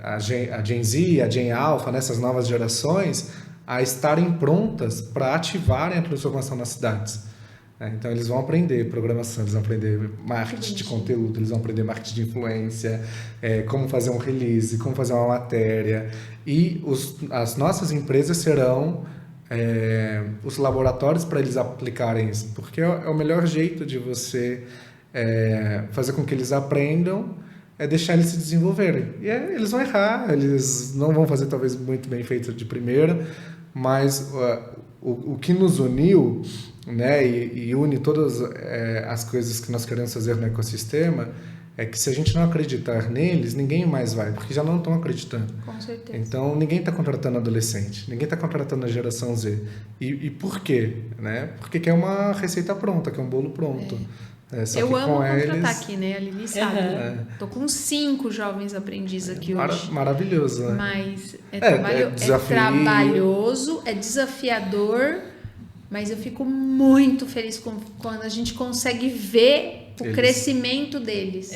a Gen Z, a Gen Alpha, nessas novas gerações, a estarem prontas para ativarem a transformação nas cidades. Então eles vão aprender programação, eles vão aprender marketing de conteúdo, eles vão aprender marketing de influência, como fazer um release, como fazer uma matéria, e as nossas empresas serão os laboratórios para eles aplicarem isso, porque é o melhor jeito de você fazer com que eles aprendam, é deixar eles se desenvolverem. E eles vão errar, eles não vão fazer talvez muito bem feito de primeira, mas o que nos uniu, né, e une todas as coisas que nós queremos fazer no ecossistema, é que se a gente não acreditar neles, ninguém mais vai, porque já não estão acreditando. Com certeza. Então, ninguém está contratando adolescente, ninguém está contratando a geração Z. E por quê? Né? Porque quer uma receita pronta, quer um bolo pronto. Só Eu que amo com contratar eles, aqui, né? A Lili sabe. Tô com 5 jovens aprendizes aqui hoje. Maravilhoso, né? Mas é desafio. trabalhoso, é desafiador, mas eu fico muito feliz quando a gente consegue ver o crescimento deles.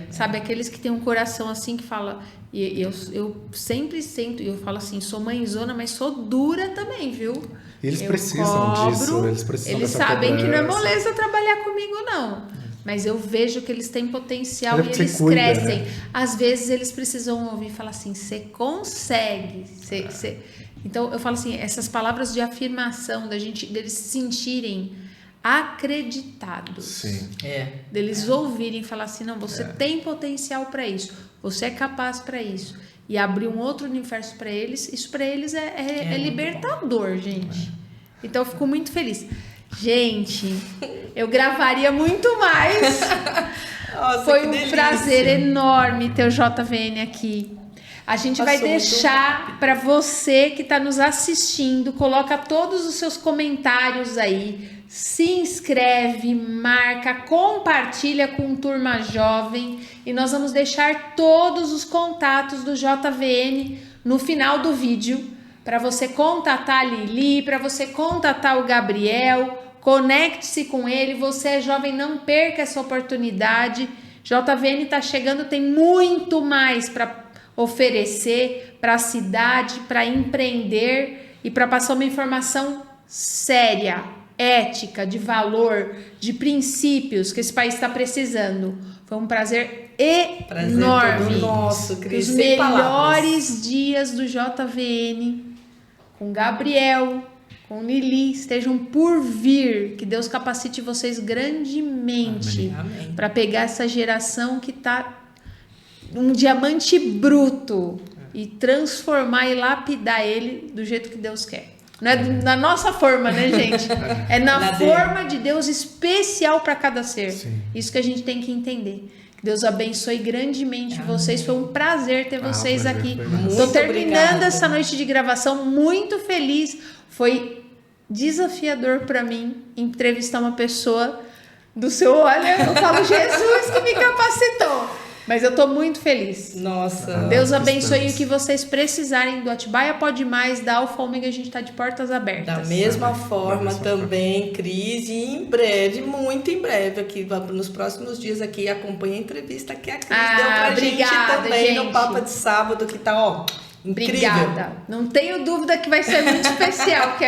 Sabe, aqueles que têm um coração assim que fala... E eu sempre sinto, eu falo assim, sou mãezona, mas sou dura também, viu? E eles precisam disso, eles precisam dessa sabem cobrança. que não é moleza trabalhar comigo, não. Mas eu vejo que eles têm potencial e eles cuida, crescem. né? Às vezes eles precisam ouvir e falar assim, você consegue. Então eu falo assim, essas palavras de afirmação deles se sentirem acreditados. Sim. Deles ouvirem e falar assim, não, você tem potencial para isso, você é capaz para isso. E abrir um outro universo para eles, isso para eles é libertador, gente. Então eu fico muito feliz. Gente, eu gravaria muito mais. Nossa, foi um prazer enorme ter o JVN aqui. A gente vai deixar para você que está nos assistindo, coloca todos os seus comentários aí, se inscreve, marca, compartilha com Turma Jovem e nós vamos deixar todos os contatos do JVN no final do vídeo para você contatar a Lili, para você contatar o Gabriel, conecte-se com ele, você é jovem, não perca essa oportunidade. JVN está chegando, tem muito mais para oferecer para a cidade, para empreender e para passar uma informação séria, ética, de valor, de princípios que esse país está precisando. Foi um prazer enorme. Todo nosso, Cris. Os melhores dias do JVN com Gabriel, com Lili, estejam por vir. Que Deus capacite vocês grandemente para pegar essa geração que está um diamante bruto e transformar e lapidar ele do jeito que Deus quer. Não é na nossa forma, né, gente? É na forma de Deus especial para cada ser. Sim. Isso que a gente tem que entender. Que Deus abençoe grandemente vocês. Foi um prazer ter vocês aqui. Estou terminando essa noite de gravação muito feliz. Foi desafiador para mim entrevistar uma pessoa do seu olha. Eu falo, Jesus que me capacitou. Mas eu tô muito feliz. Nossa. Deus abençoe o que vocês precisarem do Atibaia Pode Mais, da Alfa Ômega, a gente tá de portas abertas. Da mesma forma também, Cris, e em breve, muito em breve, aqui nos próximos dias aqui, acompanha a entrevista que a Cris deu pra gente também, gente, no Papo de Sábado, que tá, Incrível. Obrigada. Não tenho dúvida que vai ser muito especial, que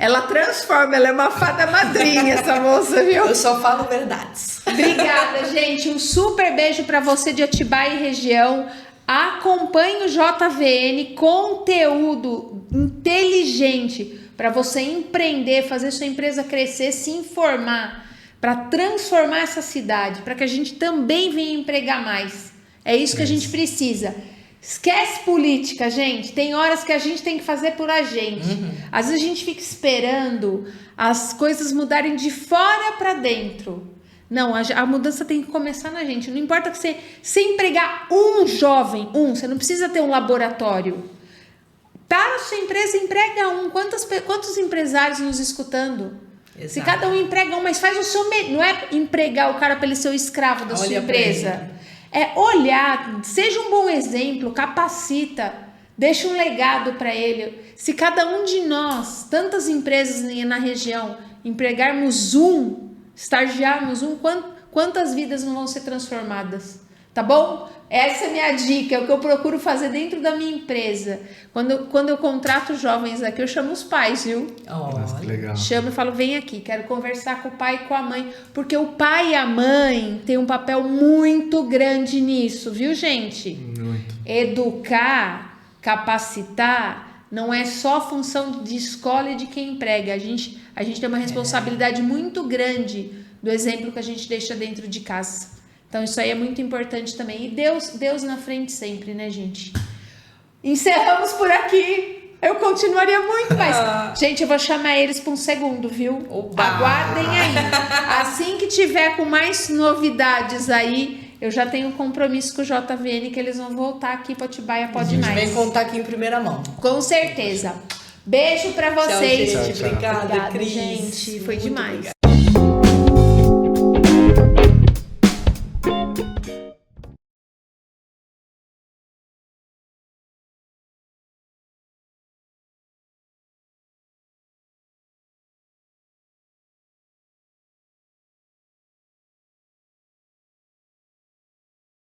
ela transforma, ela é uma fada madrinha, essa moça, viu? Eu só falo verdades. Obrigada, gente. Um super beijo para você de Atibaia e região. Acompanhe o JVN, conteúdo inteligente para você empreender, fazer sua empresa crescer, se informar, para transformar essa cidade, para que a gente também venha empregar mais. É isso que a gente precisa. Esquece política, gente. Tem horas que a gente tem que fazer por a gente. Às vezes a gente fica esperando as coisas mudarem de fora para dentro. Não, a mudança tem que começar na gente. Não importa que você empregar um jovem, você não precisa ter um laboratório. Para a sua empresa, emprega um. Quantos empresários nos escutando? Exato. Se cada um emprega um, mas faz o seu... Não é empregar o cara para ele ser o escravo da sua empresa. É olhar, seja um bom exemplo, capacita, deixa um legado para ele. Se cada um de nós, tantas empresas na região, empregarmos estagiarmos quantas vidas não vão ser transformadas? Tá bom? Essa é a minha dica, é o que eu procuro fazer dentro da minha empresa. Quando eu contrato jovens aqui, eu chamo os pais, viu? Nossa, que legal. Chamo e falo, vem aqui, quero conversar com o pai e com a mãe. Porque o pai e a mãe têm um papel muito grande nisso, viu, gente? Muito. Educar, capacitar, não é só função de escola e de quem emprega. A gente tem uma responsabilidade muito grande do exemplo que a gente deixa dentro de casa. Então isso aí é muito importante também. E Deus na frente sempre, né, gente? Encerramos por aqui. Eu continuaria muito, mas... Gente, eu vou chamar eles para um segundo, viu? Opa! Aguardem aí. Assim que tiver com mais novidades aí, eu já tenho um compromisso com o JVN que eles vão voltar aqui para Atibaia Pode Mais. Vem contar aqui em primeira mão. Com certeza. Beijo para vocês. Tchau, gente. Tchau, tchau. Obrigada, Obrigada, Cris. gente. Foi Muito demais. obrigada.